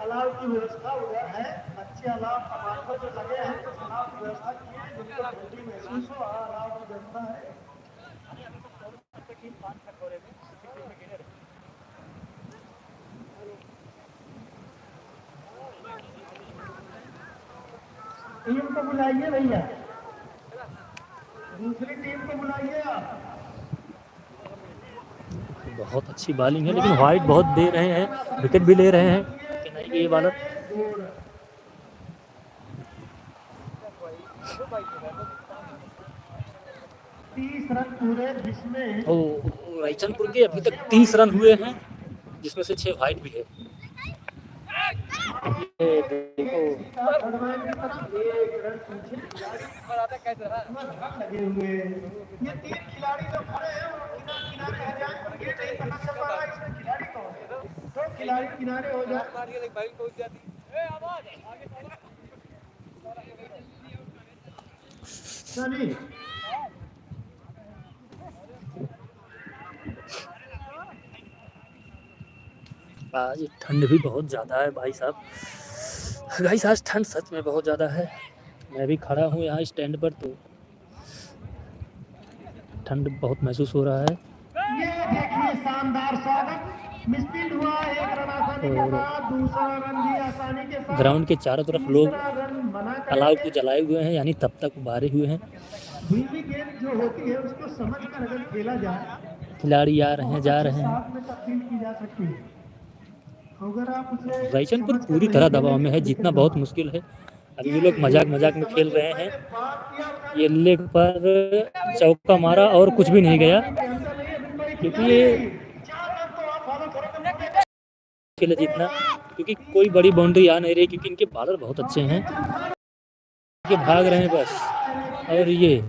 अलाव की व्यवस्था उधर है, अच्छे अलाव टमाटर जो लगे हैं तो अलाव की व्यवस्था की है, जिनको ठंडी महसूस हो अलाव की व्यवस्था है। टीम को बुलाइए भैया, दूसरी टीम को बुलाइए आप। बहुत अच्छी बॉलिंग है, लेकिन वाइड बहुत दे रहे हैं, विकेट भी ले रहे हैं कि नहीं ये बॉलर। 30 रन पूरे, जिसमें ओ रायचंदपुर के अभी तक 30 रन हुए हैं, जिसमें से 6 वाइड भी है। ये देखो लगे हुए ये 3 खिलाड़ी जो खड़े हैं वो किनारे हो जाए, ये नहीं पता चल पा रहा इसमें खिलाड़ी कौन है। तो खिलाड़ी किनारे हो जाए। सनी आज ठंड भी बहुत ज़्यादा है भाई साहब, गाइस आज ठंड सच में बहुत ज़्यादा है। मैं भी खड़ा हूँ यहाँ स्टैंड पर, तो ठंड बहुत महसूस हो रहा है। ये देखिए शानदार स्वागत मिसफील्ड हुआ, एक रन आसानी के बाद, दूसरा रन भी आसानी के साथ। ग्राउंड के चारों तरफ लोग तीसरा रन बना कर अलाउ को जलाए हुए हैं, यानी तब तक उबारे हुए हैं। धीमी गेंद जो होती है उसको समझ कर अगर खेला जाए, खिलाड़ी आ रहे हैं, जा रहे हैं। साथ में तब्दील की जा सकती है। अगर आप उसे रायचनपुर पूरी तरह दबाव में है, जीतना बहुत मुश्किल है। अब ये लोग मजाक मजाक में खेल रहे हैं। ये लेग पर चौका मारा और कुछ भी नहीं गया, क्योंकि ये खेल जीतना, क्योंकि कोई बड़ी बाउंड्री आ नहीं रही, क्योंकि इनके बॉलर बहुत अच्छे हैं, ये भाग रहे हैं बस। और ये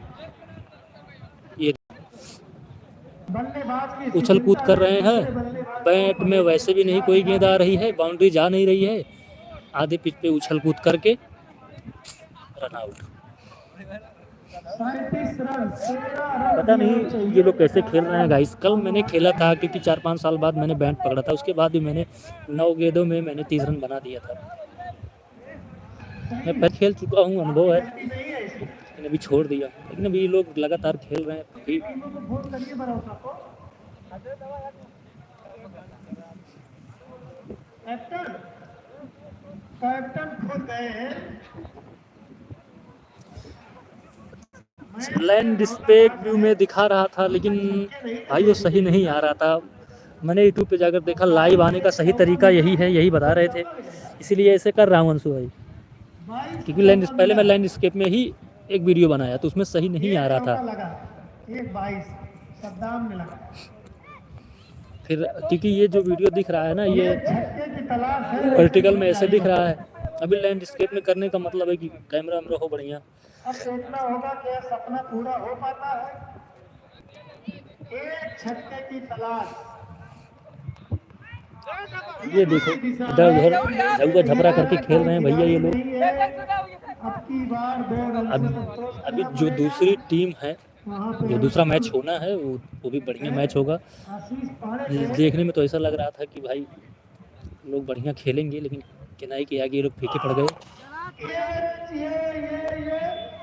उछल कूद कर रहे हैं। बैट में वैसे भी नहीं कोई गेंद आ रही है, बाउंड्री जा नहीं रही है, आधे पिच पे उछल कूद करके रन आउट। पता नहीं ये लोग कैसे खेल रहे हैं गाइस। कल मैंने खेला था, क्योंकि 4-5 साल बाद मैंने बैट पकड़ा था, उसके बाद भी मैंने 9 गेंदों में मैंने 30 रन बना दिया था। मैं पहले खेल चुका हूँ, अनुभव है, लेकिन अभी छोड़ दिया। लेकिन अभी ये लोग लगातार खेल रहे हैं। अभी कैप्टन खुद गए हैं। लैंड स्पेक व्यू में दिखा रहा था, लेकिन भाई वो सही नहीं आ रहा था। मैंने यूट्यूब पे जाकर देखा, लाइव आने का सही तरीका यही है, यही बता रहे थे, इसीलिए ऐसे कर रहा हूँ अंशु भाई। क्योंकि पहले मैं लैंडस्केप में ही एक वीडियो बनाया, तो उसमें सही नहीं आ रहा था। 1-22 सद्दाम में लगा। फिर क्योंकि ये जो वीडियो दिख रहा है ना, ये छक्के की तलाश है। वर्टिकल में ऐसे दिख रहा है। अभी लैंडस्केप में करने का मतलब है कि कैमरा में हो बढ़िया। अब देखना होगा कि यह सपना पूरा हो पाता है। एक छक्के की तलाश। ये देखो इधर उधर झगड़ा झपरा करके खेल रहे हैं भैया ये लोग। अब की बार 2 रन। अभी जो दूसरी टीम है, जो दूसरा मैच होना है, वो भी बढ़िया मैच होगा। देखने में तो ऐसा लग रहा था कि भाई लोग बढ़िया खेलेंगे, लेकिन किनाई के आगे ये लोग फीके पड़ गए।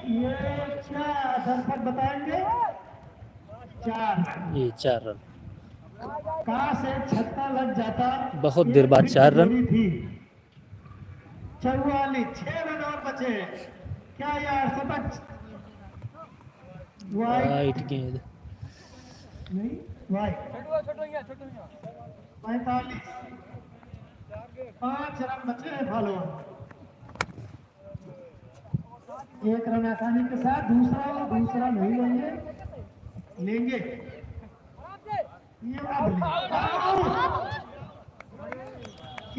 ये क्या दर्शक बताएंगे? 4 ये 4 रन, कहाँ से छक्का लग जाता। बहुत देर बाद 4 रन। 44 6 रन और बचे। क्या यार शतक? वाइट गेंद नहीं वाइट। 45 5 रन बचे हैं फॉलोअर। 1 रन आसानी के साथ। दूसरा नहीं लेंगे।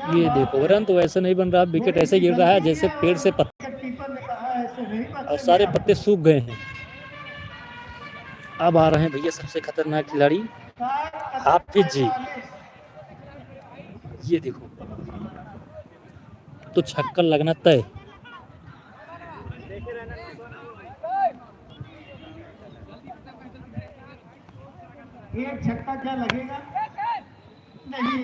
ये देखो रन तो ऐसे नहीं बन रहा, विकेट ऐसे गिर रहा है जैसे पेड़ से पत्ते, और सारे पत्ते सूख गए हैं। अब आ रहे हैं भैया सबसे खतरनाक खिलाड़ी हाफिज जी। ये देखो, तो छक्का लगना तय। एक छक्का क्या लगेगा? नहीं,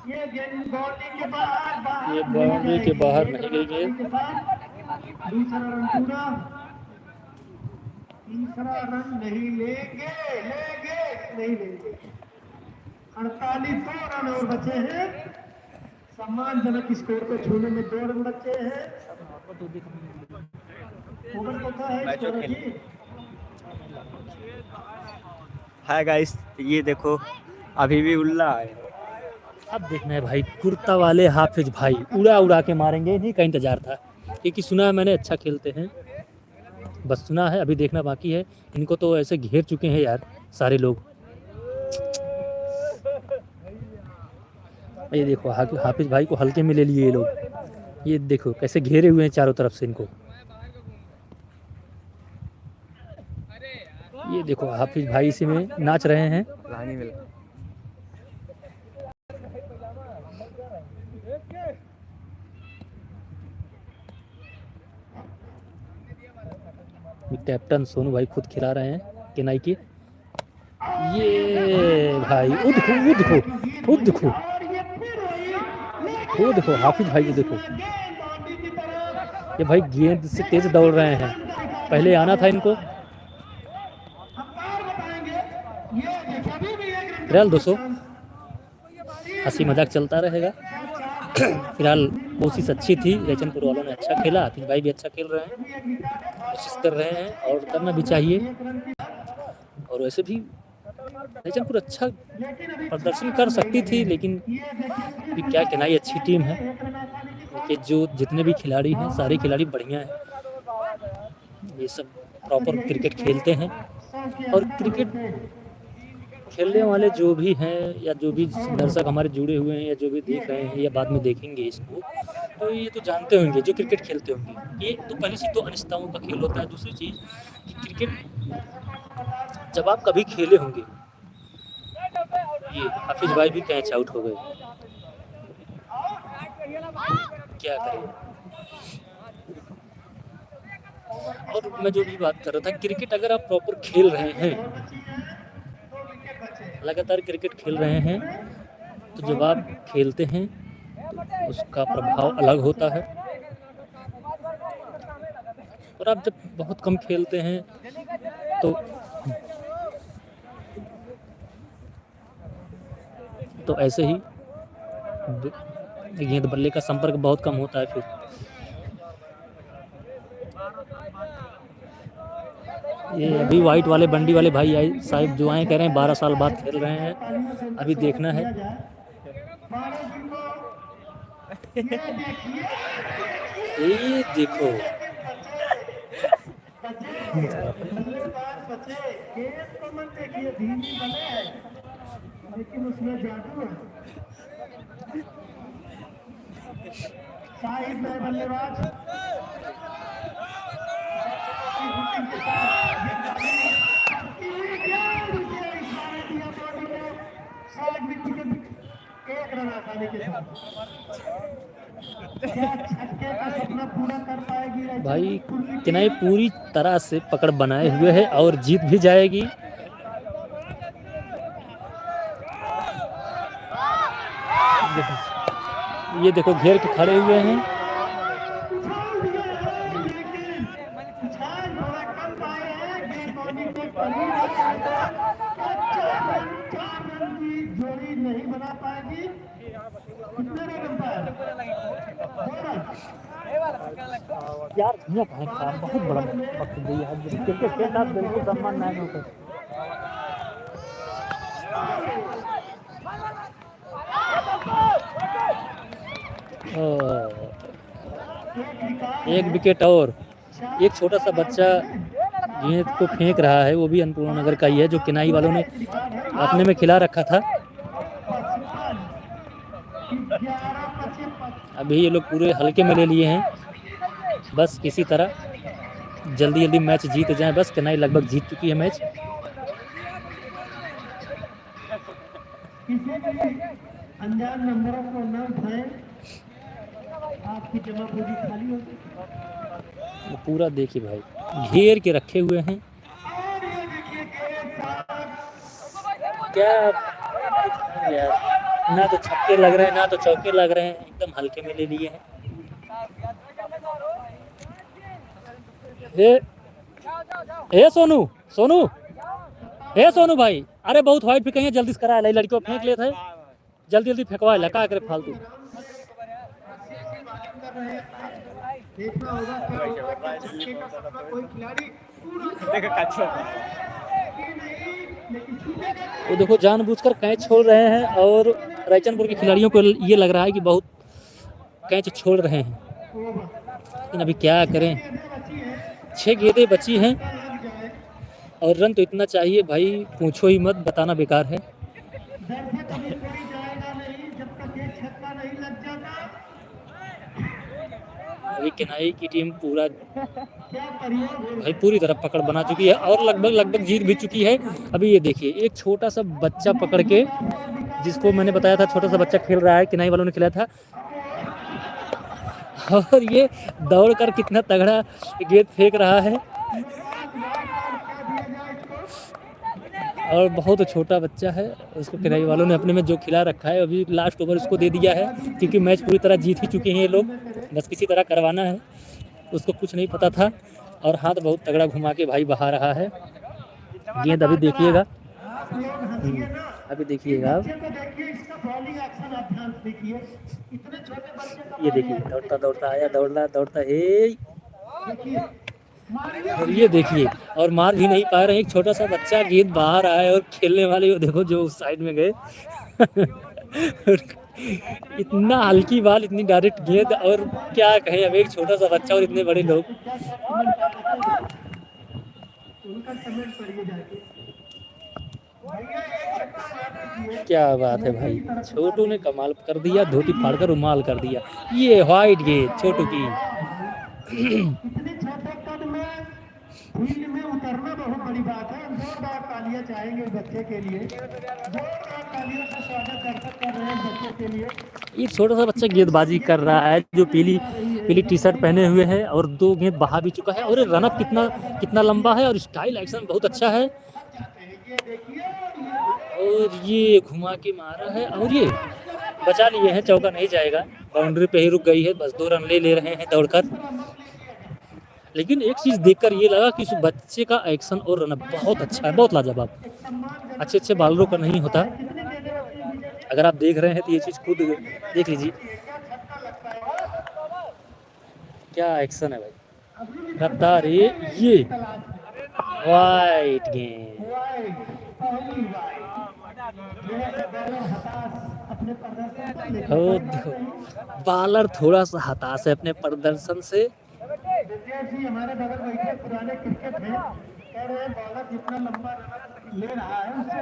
ये गेंद बाउंड्री के बाहर ये बाउंड्री के बाहर नहीं गई गेंद। दूसरा रन पूरा। तीसरा रन नहीं लेंगे। नहीं लेंगे। 48 2 रन और बचे हैं। सम्मानजनक स्कोर को छूने में 2 रन बचे हैं। ओवर पता है स्कोर की। हाय गाइस, ये देखो अभी भी उल्ला है। अब देखना है भाई, कुर्ता वाले हाफिज भाई उड़ा के मारेंगे। इन्हीं का इंतजार था, क्योंकि सुना है मैंने अच्छा खेलते हैं, बस सुना है, अभी देखना बाकी है। इनको तो ऐसे घेर चुके हैं यार सारे लोग। ये देखो हाफिज भाई को हल्के में ले लिए ये लोग। ये देखो कैसे घेरे हुए हैं चारों तरफ से इनको। ये देखो हाफिज भाई इसी में नाच रहे हैं। रानी मिल कैप्टन सोनू भाई खुद खिला रहे हैं केनाई की। ये भाई वो देखो हाफिज भाई को देखो। ये भाई गेंद से तेज दौड़ रहे हैं, पहले आना था इनको। फिलहाल दोस्तों हंसी मजाक चलता रहेगा। फिलहाल कोशिश अच्छी थी, रैचनपुर वालों ने अच्छा खेला, आतिश भाई भी अच्छा खेल रहे हैं, कोशिश कर रहे हैं और करना भी चाहिए। और वैसे भी रैचनपुर अच्छा प्रदर्शन कर सकती थी, लेकिन भी क्या किनाई अच्छी टीम है कि जो जितने भी खिलाड़ी हैं सारे खिलाड़ी बढ़िया हैं, ये सब प्रॉपर क्रिकेट खेलते हैं। और क्रिकेट खेलने वाले जो भी हैं या जो भी दर्शक हमारे जुड़े हुए हैं या जो भी देख रहे हैं या बाद में देखेंगे इसको, तो ये तो जानते होंगे जो क्रिकेट खेलते होंगे, ये तो पहली चीज़ तो अनिश्चितताओं का खेल होता है। दूसरी चीज़ कि क्रिकेट जब आप कभी खेले होंगे, ये हाफिज भाई भी कैच आउट हो गए, क्या करें। और मैं जो भी बात कर रहा था, क्रिकेट अगर आप प्रॉपर खेल रहे हैं, लगातार क्रिकेट खेल रहे हैं, तो जब आप खेलते हैं तो उसका प्रभाव अलग होता है। और आप जब बहुत कम खेलते हैं तो ऐसे ही गेंद बल्ले का संपर्क बहुत कम होता है। फिर ये अभी वाइट वाले बंडी वाले भाई आए साहब जो आए, कह रहे हैं 12 साल बाद खेल रहे हैं, अभी देखना है। ये देखो लेकिन उसमें जादू है। साहिब है बल्लेबाज, एक रन आसानी के साथ का सपना पूरा कर पाएगी भाई। किनाई पूरी तरह से पकड़ बनाए हुए है और जीत भी जाएगी। ये देखो घेर के खड़े हुए हैं। नहीं बना पाएगी। यार बहुत बड़ा वक्त दिया है क्रिकेट के साथ, बिल्कुल सम्मान नहीं होता। एक विकेट और। एक छोटा सा बच्चा गेंद को फेंक रहा है, वो भी अन्नपूर्णा नगर का ही है, जो किनाई वालों ने अपने में खिला रखा था। अभी ये लोग पूरे हल्के में ले लिए हैं, बस किसी तरह जल्दी जल्दी मैच जीत जाए। बस किनाई लगभग जीत चुकी है मैच। अनजान नंबरों को न उठाएं, आपकी जमा पूरी खाली होगी। पूरा देखिए भाई, घेर के रखे हुए हैं। क्या यार, ना तो छक्के लग रहे हैं ना तो चौके लग रहे हैं, एकदम हल्के में ले लिए हैं। ए सोनू सोनू ए सोनू भाई, अरे बहुत वाइट भी कहीं जल्दी से करा ला, लड़कियों फेंक लेते हैं, जल्दी जल्दी फेंकवा ला, का करे फालतू। वो देखो जानबूझकर कैच छोड़ रहे हैं और रायचनपुर के खिलाड़ियों को ये लग रहा है कि बहुत कैच छोड़ रहे हैं, लेकिन अभी क्या करें। 6 गेंदें बची हैं और रन तो इतना चाहिए भाई, पूछो ही मत, बताना बेकार है। अभी किनाई की टीम पूरा भाई पूरी तरह पकड़ बना चुकी है और लगभग जीत भी चुकी है। अभी ये देखिए, एक छोटा सा बच्चा पकड़ के, जिसको मैंने बताया था छोटा सा बच्चा खेल रहा है, किनाई वालों ने खिलाया था, और ये दौड़कर कितना तगड़ा गेंद फेंक रहा है। और बहुत छोटा बच्चा है, उसको किनाई वालों ने अपने में जो खिला रखा है, अभी लास्ट ओवर उसको दे दिया है, क्योंकि मैच पूरी तरह जीत ही चुके हैं ये लोग, बस किसी तरह करवाना है। उसको कुछ नहीं पता था और हाथ बहुत तगड़ा घुमा के भाई बहा रहा है गेंद। अभी देखिएगा, अभी देखिएगा आप, बच्चे को देखिए, इसका बॉलिंग एक्शन आप ध्यान से देखिए। इतने छोटे बच्चे का ये देखिए दौड़ता दौड़ता आया, दौड़ता दौड़ता हे, देखिए मारिए। और ये देखिए और मार भी नहीं पा रहे हैं। एक छोटा सा बच्चा गेंद बाहर आया है और खेलने वाले वो देखो जो उस साइड में गए इतना हल्की बॉल, इतनी डायरेक्ट गेंद, और क्या कहें अब एक छोटा सा बच्चा और इतने बड़े लोग। उनका कमेंट करिए जाके। भैया एक छक्का मार दीजिए। क्या बात है भाई, छोटू ने कमाल कर दिया, धोती फाड़कर रुमाल कर दिया। ये व्हाइट गेंद छोटू की। इतने छोटे कद में फील्ड में उतरना बहुत बड़ी बात है। जोरदार तालियां चाहेंगे इस बच्चे के लिए, जोरदार तालियों से स्वागत कर रहे हैं बच्चे के लिए। ये छोटा सा बच्चा गेंदबाजी कर रहा है जो पीली पीली टी शर्ट पहने हुए है और 2 गेंद बहा भी चुका है। और ये रनअप कितना कितना लंबा है और स्टाइल एक्शन बहुत अच्छा है। और ये घुमा के मारा है और ये बचा लिए हैं, चौका नहीं जाएगा, बाउंड्री पे ही रुक गई है। बस 2 रन ले रहे हैं दौड़कर। लेकिन एक चीज़ देखकर ये लगा कि उस बच्चे का एक्शन और रनअप बहुत अच्छा है, बहुत लाजवाब। अच्छे अच्छे बॉलरों का नहीं होता। अगर आप देख रहे हैं तो ये चीज़ खुद देख लीजिए, क्या एक्शन है भाई, रफ्तार। ये वाइट गेंद, हो देखो बॉलर थोड़ा सा हताश है अपने प्रदर्शन से। विजय जी हमारे बगल बैठे पुराने क्रिकेट में कह रहे हैं बॉलर जितना लंबा रन ले रहा है उससे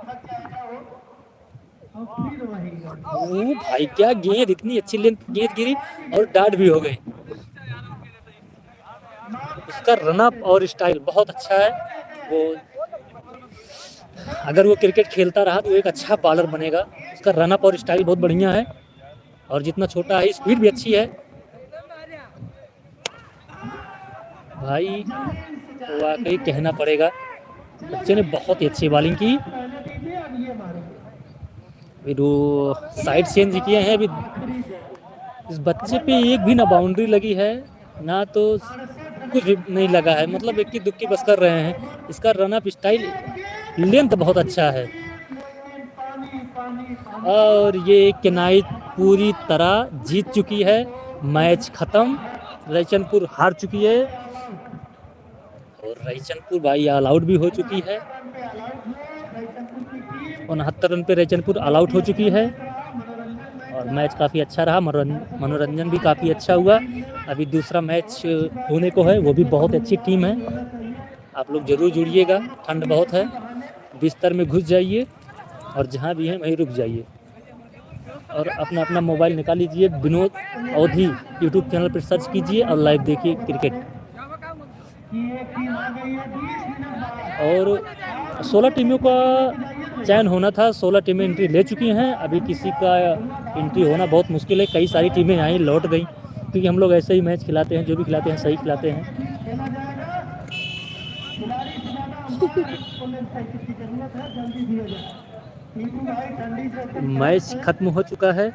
थक जाएगा वो, और फिर वही ओ भाई क्या गेंद, इतनी अच्छी लेंथ गेंद गिरी और डाट भी हो गई। उसका रनअप और स्टाइल बहुत अच्छा है। वो अगर वो क्रिकेट खेलता रहा तो एक अच्छा बॉलर बनेगा। उसका रनअप और स्टाइल बहुत बढ़िया है और जितना छोटा है स्पीड भी अच्छी है भाई, वाकई कहना पड़ेगा बच्चे ने बहुत ही अच्छी बॉलिंग की। फिर वो साइड चेंज किए हैं। अभी इस बच्चे पे एक भी ना बाउंड्री लगी है ना तो कुछ भी नहीं लगा है, मतलब इक्की दुक्की बस कर रहे हैं। इसका रनअप स्टाइल लेंथ बहुत अच्छा है और ये केनाई पूरी तरह जीत चुकी है। मैच खत्म, रईचनपुर हार चुकी है और रईचनपुर भाई ऑल आउट भी हो चुकी है। 69 रन पे रईचनपुर ऑल आउट हो चुकी है और मैच काफ़ी अच्छा रहा, मनोरंजन भी काफ़ी अच्छा हुआ। अभी दूसरा मैच होने को है, वो भी बहुत अच्छी टीम है। आप लोग ज़रूर जुड़िएगा। ठंड बहुत है, बिस्तर में घुस जाइए और जहाँ भी हैं वहीं रुक जाइए और अपना अपना मोबाइल निकाल लीजिए, विनोद अवधी यूट्यूब चैनल पर सर्च कीजिए और लाइव देखिए क्रिकेट। और 16 टीमों का चयन होना था, 16 टीमें एंट्री ले चुकी हैं। अभी किसी का एंट्री होना बहुत मुश्किल है। कई सारी टीमें आई लौट गई क्योंकि हम लोग ऐसे ही मैच खिलाते हैं, जो भी खिलाते हैं सही खिलाते हैं। मैच खत्म हो चुका है।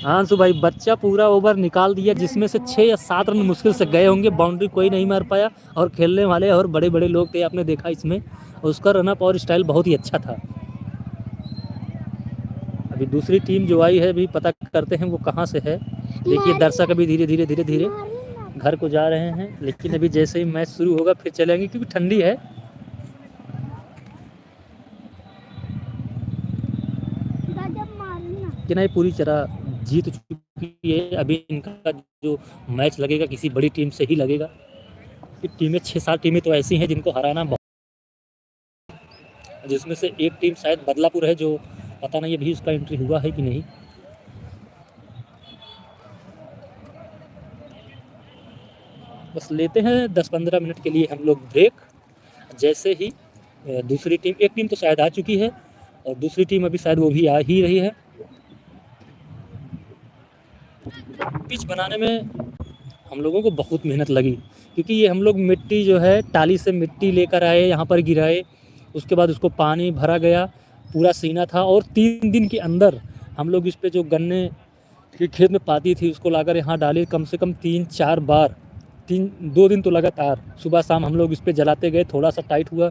आंसू भाई बच्चा पूरा ओवर निकाल दिया जिसमें से 6 या 7 रन मुश्किल से गए होंगे, बाउंड्री कोई नहीं मार पाया और खेलने वाले और बड़े बड़े लोग थे, आपने देखा इसमें। उसका रनअप और स्टाइल बहुत ही अच्छा था। अभी दूसरी टीम जो आई है अभी पता करते हैं वो कहाँ से है। देखिए दर्शक अभी धीरे धीरे धीरे धीरे घर को जा रहे हैं, लेकिन अभी जैसे ही मैच शुरू होगा फिर चलेंगे क्योंकि ठंडी है। कि नहीं पूरी तरह जीत चुकी है। अभी इनका जो मैच लगेगा किसी बड़ी टीम से ही लगेगा। टीमें 6-7 टीमें तो ऐसी हैं जिनको हराना बहुत, जिसमें से एक टीम शायद बदलापुर है जो पता नहीं अभी उसका एंट्री हुआ है कि नहीं। बस लेते हैं 10-15 मिनट के लिए हम लोग ब्रेक। जैसे ही दूसरी टीम, एक टीम तो शायद आ चुकी है और दूसरी टीम अभी शायद वो भी आ ही रही है। पिच बनाने में हम लोगों को बहुत मेहनत लगी क्योंकि ये हम लोग मिट्टी जो है टाली से मिट्टी लेकर आए, यहाँ पर गिराए, उसके बाद उसको पानी भरा गया, पूरा सीना था और 3 दिन के अंदर हम लोग इस पे जो गन्ने कि खेत में पाती थी उसको लाकर यहाँ डाले कम से कम 3-4 बार, 2 दिन तो लगातार सुबह शाम हम लोग इस पे जलाते गए। थोड़ा सा टाइट हुआ,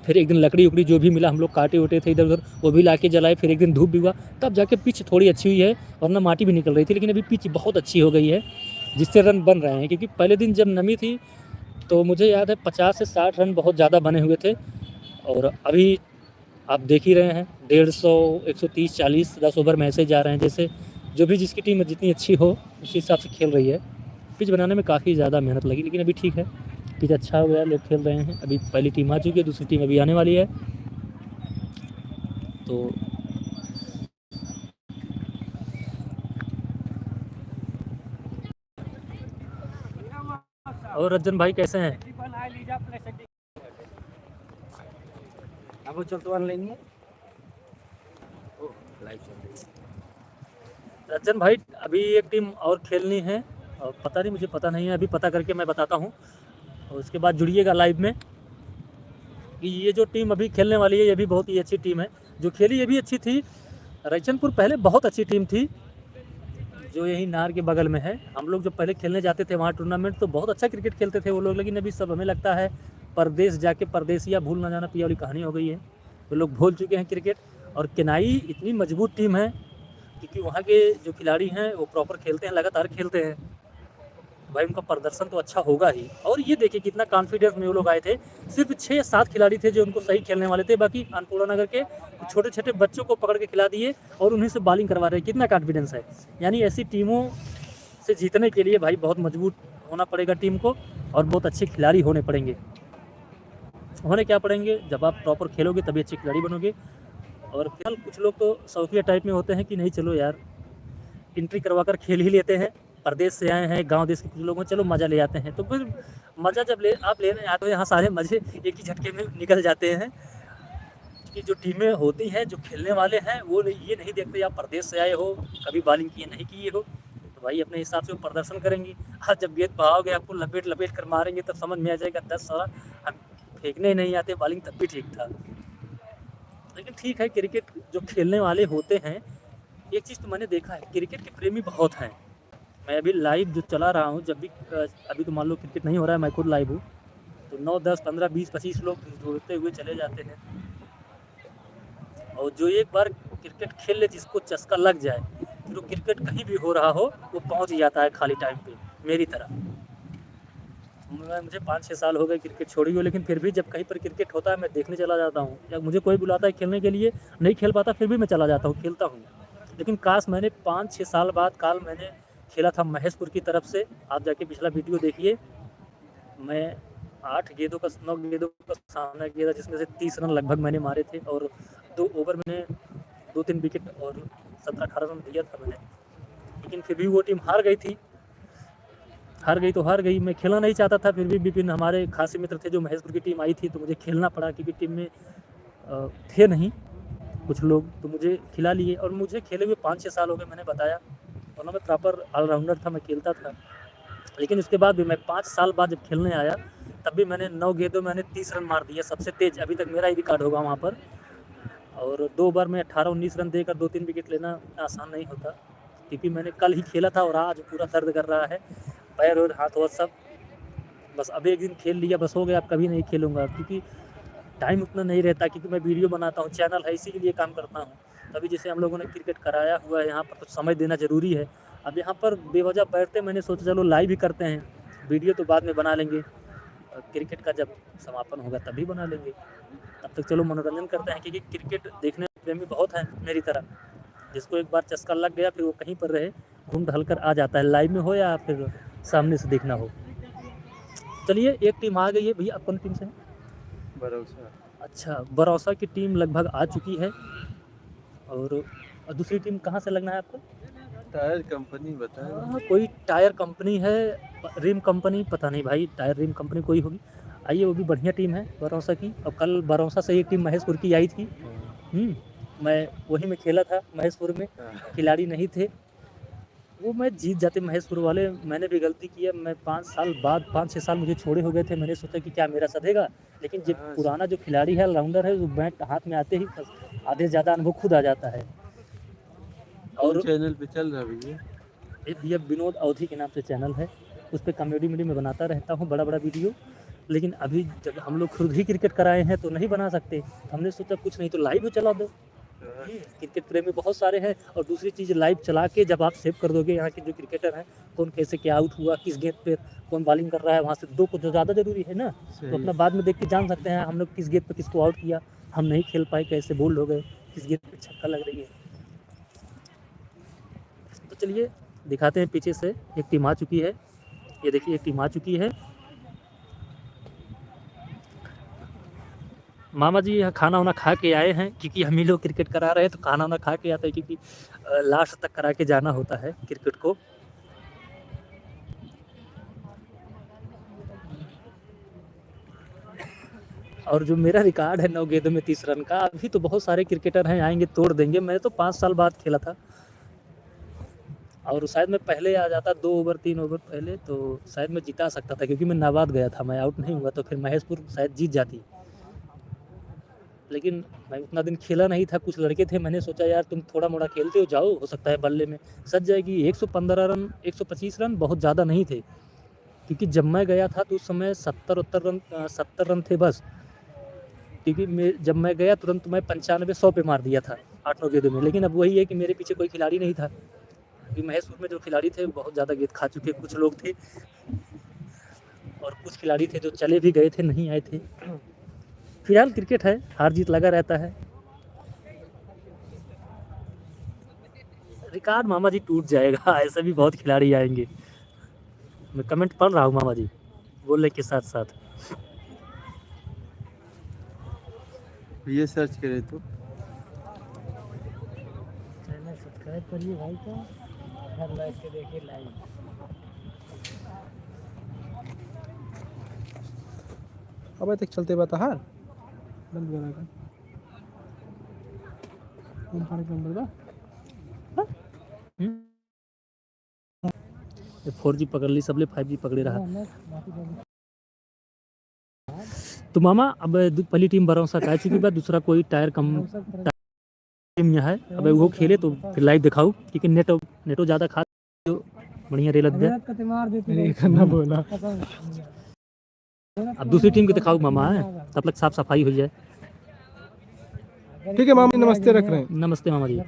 फिर एक दिन लकड़ी उकड़ी जो भी मिला हम लोग काटे उटे थे इधर उधर वो भी ला के जलाए। फिर एक दिन धूप भी हुआ, तब जाके पिच थोड़ी अच्छी हुई है, वरना माटी भी निकल रही थी। लेकिन अभी पिच बहुत अच्छी हो गई है जिससे रन बन रहे हैं। क्योंकि पहले दिन जब नमी थी तो मुझे याद है 50 से 60 रन बहुत ज़्यादा बने हुए थे, और अभी आप देख ही रहे हैं 150, 130, 40, 10 ओवर में ऐसे जा रहे हैं। जैसे जो भी जिसकी टीम जितनी अच्छी हो उसी हिसाब से खेल रही है। पिच बनाने में काफ़ी ज़्यादा मेहनत लगी, लेकिन अभी ठीक है, पिच अच्छा हो गया, लोग खेल रहे हैं। अभी पहली टीम आ चुकी है, दूसरी टीम अभी आने वाली है। तो और रंजन भाई कैसे हैं? अब वो चलते वाला नहीं है। लाइव चल रही है। रंजन भाई अभी एक टीम और खेलनी है, और पता नहीं, मुझे पता नहीं है, अभी पता करके मैं बताता हूँ। और उसके बाद जुड़िएगा लाइव में कि ये जो टीम अभी खेलने वाली है ये भी बहुत ही अच्छी टीम है। जो खेली ये भी अच्छी थी। रैचनपुर पहले बहुत अच्छी टीम थी जो यही नार के बगल में है। हम लोग जब पहले खेलने जाते थे वहाँ टूर्नामेंट तो बहुत अच्छा क्रिकेट खेलते थे वो लोग। लेकिन अभी सब हमें लगता है परदेश जाके परदेसिया भूल ना जाना पिया वाली कहानी हो गई है। वो लोग भूल चुके हैं क्रिकेट। और केनाई इतनी मजबूत टीम है क्योंकि वहाँ के जो खिलाड़ी हैं वो प्रॉपर खेलते हैं, लगातार खेलते हैं। भाई उनका प्रदर्शन तो अच्छा होगा ही। और ये देखिए कितना कॉन्फिडेंस में वो लोग आए थे। सिर्फ 6 या 7 खिलाड़ी थे जो उनको सही खेलने वाले थे, बाकी अन्नपूर्णा नगर के छोटे छोटे बच्चों को पकड़ के खिला दिए और उन्हीं से बॉलिंग करवा रहे। कितना कॉन्फिडेंस है। यानी ऐसी टीमों से जीतने के लिए भाई बहुत मजबूत होना पड़ेगा टीम को, और बहुत अच्छे खिलाड़ी होने पड़ेंगे। होने क्या पड़ेंगे, जब आप प्रॉपर खेलोगे तभी अच्छे खिलाड़ी बनोगे। और फिलहाल कुछ लोग तो शौकिया टाइप में होते हैं कि नहीं चलो यार एंट्री करवा कर खेल ही लेते हैं, परदेश से आए हैं, गांव देश के कुछ लोग हैं, चलो मज़ा ले आते हैं। तो फिर मज़ा जब आप लेने आते हो यहाँ सारे मज़े एक ही झटके में निकल जाते हैं। कि जो टीमें होती हैं जो खेलने वाले हैं वो ये नहीं देखते आप परदेश से आए हो, कभी बॉलिंग किए नहीं किए हो, तो भाई अपने हिसाब से वो प्रदर्शन करेंगी। हाँ जब गेंद बहाओगे आपको लपेट लपेट कर मारेंगे तब समझ में आ जाएगा 10 साल हम फेंकने नहीं आते, बॉलिंग तब भी ठीक था। लेकिन ठीक है, क्रिकेट जो खेलने वाले होते हैं, एक चीज़ तो मैंने देखा है क्रिकेट के प्रेमी बहुत हैं। मैं अभी लाइव जो चला रहा हूँ, जब भी अभी तो मान लो क्रिकेट नहीं हो रहा है, मैं खुद लाइव हूँ, तो 9, 10, 15, 20, 25 लोग दौड़ते हुए चले जाते हैं। और जो एक बार क्रिकेट खेल ले जिसको चस्का लग जाए, फिर वो क्रिकेट कहीं भी हो रहा हो वो पहुँच जाता है खाली टाइम पे। मेरी तरह मुझे 5-6 साल हो गए क्रिकेट छोड़ी हो, लेकिन फिर भी जब कहीं पर क्रिकेट होता है मैं देखने चला जाता हूँ, या मुझे कोई बुलाता है खेलने के लिए, नहीं खेल पाता फिर भी मैं चला जाता हूँ, खेलता हूँ। लेकिन काश मैंने 5-6 साल बाद कल मैंने खेला था महेशपुर की तरफ से, आप जाके पिछला वीडियो देखिए। मैं 8 गेंदों का 9 गेंदों का सामना किया था जिसमें से 30 रन लगभग मैंने मारे थे, और 2 ओवर मैंने 2-3 विकेट और 17-18 रन दिया था मैंने। लेकिन फिर भी वो टीम हार गई थी। हार गई तो हार गई, मैं खेलना नहीं चाहता था, फिर भी विपिन हमारे खासे मित्र थे जो महेशपुर की टीम आई थी, तो मुझे खेलना पड़ा क्योंकि टीम में थे नहीं कुछ लोग, तो मुझे खिला लिए। और मुझे खेले हुए 5-6 साल हो गए, मैंने बताया, वरना मैं प्रॉपर ऑलराउंडर था, मैं खेलता था। लेकिन उसके बाद भी मैं 5 साल बाद जब खेलने आया तब भी मैंने 9 गेंदों मैंने 30 रन मार दिया, सबसे तेज़ अभी तक मेरा ही रिकॉर्ड होगा वहाँ पर। और 2 ओवर में 18-19 रन देकर 2-3 विकेट लेना आसान नहीं होता, क्योंकि मैंने कल ही खेला था और आज पूरा दर्द कर रहा है पैर और हाथ और सब। बस अब एक दिन खेल लिया बस हो गया, अब कभी नहीं खेलूँगा क्योंकि टाइम उतना नहीं रहता, क्योंकि मैं वीडियो बनाता हूँ, चैनल है, इसी के लिए काम करता हूँ। तभी जैसे हम लोगों ने क्रिकेट कराया हुआ है यहाँ पर, तो समय देना ज़रूरी है। अब यहाँ पर बेवजह बैठते मैंने सोचा चलो लाइव ही करते हैं, वीडियो तो बाद में बना लेंगे, क्रिकेट का जब समापन होगा तभी बना लेंगे। तब तक चलो मनोरंजन करते हैं, क्योंकि क्रिकेट देखने प्रेमी बहुत हैं मेरी तरह, जिसको एक बार चस्का लग गया फिर वो कहीं पर रहे घूम टहल कर आ जाता है, लाइव में हो या फिर सामने से देखना हो। चलिए एक टीम आ गई है भैया, आप कौन टीम से हैं? भरोसा। अच्छा, बरौसा की टीम लगभग आ चुकी है। और दूसरी टीम कहाँ से लगना है आपको? टायर कंपनी बताए। हाँ, कोई टायर कंपनी है, रिम कंपनी, पता नहीं भाई, टायर रिम कंपनी कोई होगी। आइए, वो भी बढ़िया टीम है बरौसा की। और कल बरौसा से एक टीम महेशपुर की आई थी। मैं वही में खेला था, महेशपुर में खिलाड़ी नहीं थे, वो मैं जीत जाते महेशपुर वाले। मैंने भी गलती किया, मैं 5 साल बाद 5-6 साल मुझे छोड़े हो गए थे, मैंने सोचा कि क्या मेरा सधेगा, लेकिन जब पुराना जो खिलाड़ी है ऑलराउंडर है, वो बैट हाथ में आते ही आधे से ज़्यादा अनुभव खुद आ जाता है। और चैनल पे चल रहा है भैया? ये विनोद अवधी के नाम से चैनल है, उस पर कॉमेडी में बनाता रहता हूँ बड़ा वीडियो। लेकिन अभी जब हम लोग खुद ही क्रिकेट कराए हैं तो नहीं बना सकते, हमने सोचा कुछ नहीं तो लाइव चला दो। क्रिकेट प्रेमी बहुत सारे हैं, और दूसरी चीज़ लाइव चला के जब आप सेव कर दोगे यहाँ के जो क्रिकेटर हैं, कौन कैसे क्या आउट हुआ, किस गेंद पे कौन बॉलिंग कर रहा है, वहाँ से 2 को जो ज़्यादा जरूरी है ना, तो अपना बाद में देख के जान सकते हैं हम लोग किस गेंद पे किसको आउट किया, हम नहीं खेल पाए, कैसे बोल्ड हो गए, किस गेंद पे छक्का लग रही है। तो चलिए दिखाते हैं, पीछे से एक टीम आ चुकी है, ये देखिए एक टीम आ चुकी है। मामा जी यहाँ खाना वाना खा के आए हैं, क्योंकि हम ही लोग क्रिकेट करा रहे हैं तो खाना वाना खा के आते हैं, क्योंकि लास्ट तक करा के जाना होता है क्रिकेट को। और जो मेरा रिकॉर्ड है 9 गेंदों में 30 रन का, अभी तो बहुत सारे क्रिकेटर हैं आएंगे तोड़ देंगे। मैं तो 5 साल बाद खेला था, और शायद मैं पहले आ जाता 2 ओवर 3 ओवर पहले, तो शायद मैं जिता सकता था, क्योंकि मैं नाबाद गया था, मैं आउट नहीं हुआ, तो फिर महेशपुर शायद जीत जाती। लेकिन मैं उतना दिन खेला नहीं था, कुछ लड़के थे, मैंने सोचा यार तुम थोड़ा मोड़ा खेलते हो, जाओ, हो सकता है बल्ले में सज जाएगी। 115 रन 125 रन बहुत ज़्यादा नहीं थे, क्योंकि जब मैं गया था तो उस समय 70 रन थे बस, क्योंकि जब मैं गया तुरंत मैं 95-100 पे मार दिया था 8-9 गेंदों में। लेकिन अब वही है कि मेरे पीछे कोई खिलाड़ी नहीं था, क्योंकि महेशपुर में जो खिलाड़ी थे बहुत ज़्यादा गेंद खा चुके कुछ लोग थे, और कुछ खिलाड़ी थे जो चले भी गए थे, नहीं आए थे। फिलहाल क्रिकेट है, हार जीत लगा रहता है। रिकॉर्ड मामा जी टूट जाएगा, ऐसे भी बहुत खिलाड़ी आएंगे। मैं कमेंट पढ़ रहा हूँ मामा जी बोलने के साथ साथ। ये सर्च करे तो चैनल सब्सक्राइब करिए भाई को, हर मैच के देखिए लाइव। अब तक चलते बता हार बंद करा कर कौन पानी नंबर बा 4G पकड़ ली, सबले 5G पकड़े रहा। तो मामा अब पहली टीम बरौसा का चुकी बाद, दूसरा कोई टायर कम टीम यहाँ है। अब वो खेले तो फिर लाइव दिखाऊँ, क्योंकि नेटो ज़्यादा खा तो बढ़िया रेलत गया। बोला अब दूसरी टीम को दिखाऊँ मामा है, तब तक साफ सफाई हो जाए। ठीक है मामा, नमस्ते रख रहे हैं। नमस्ते मामा जी।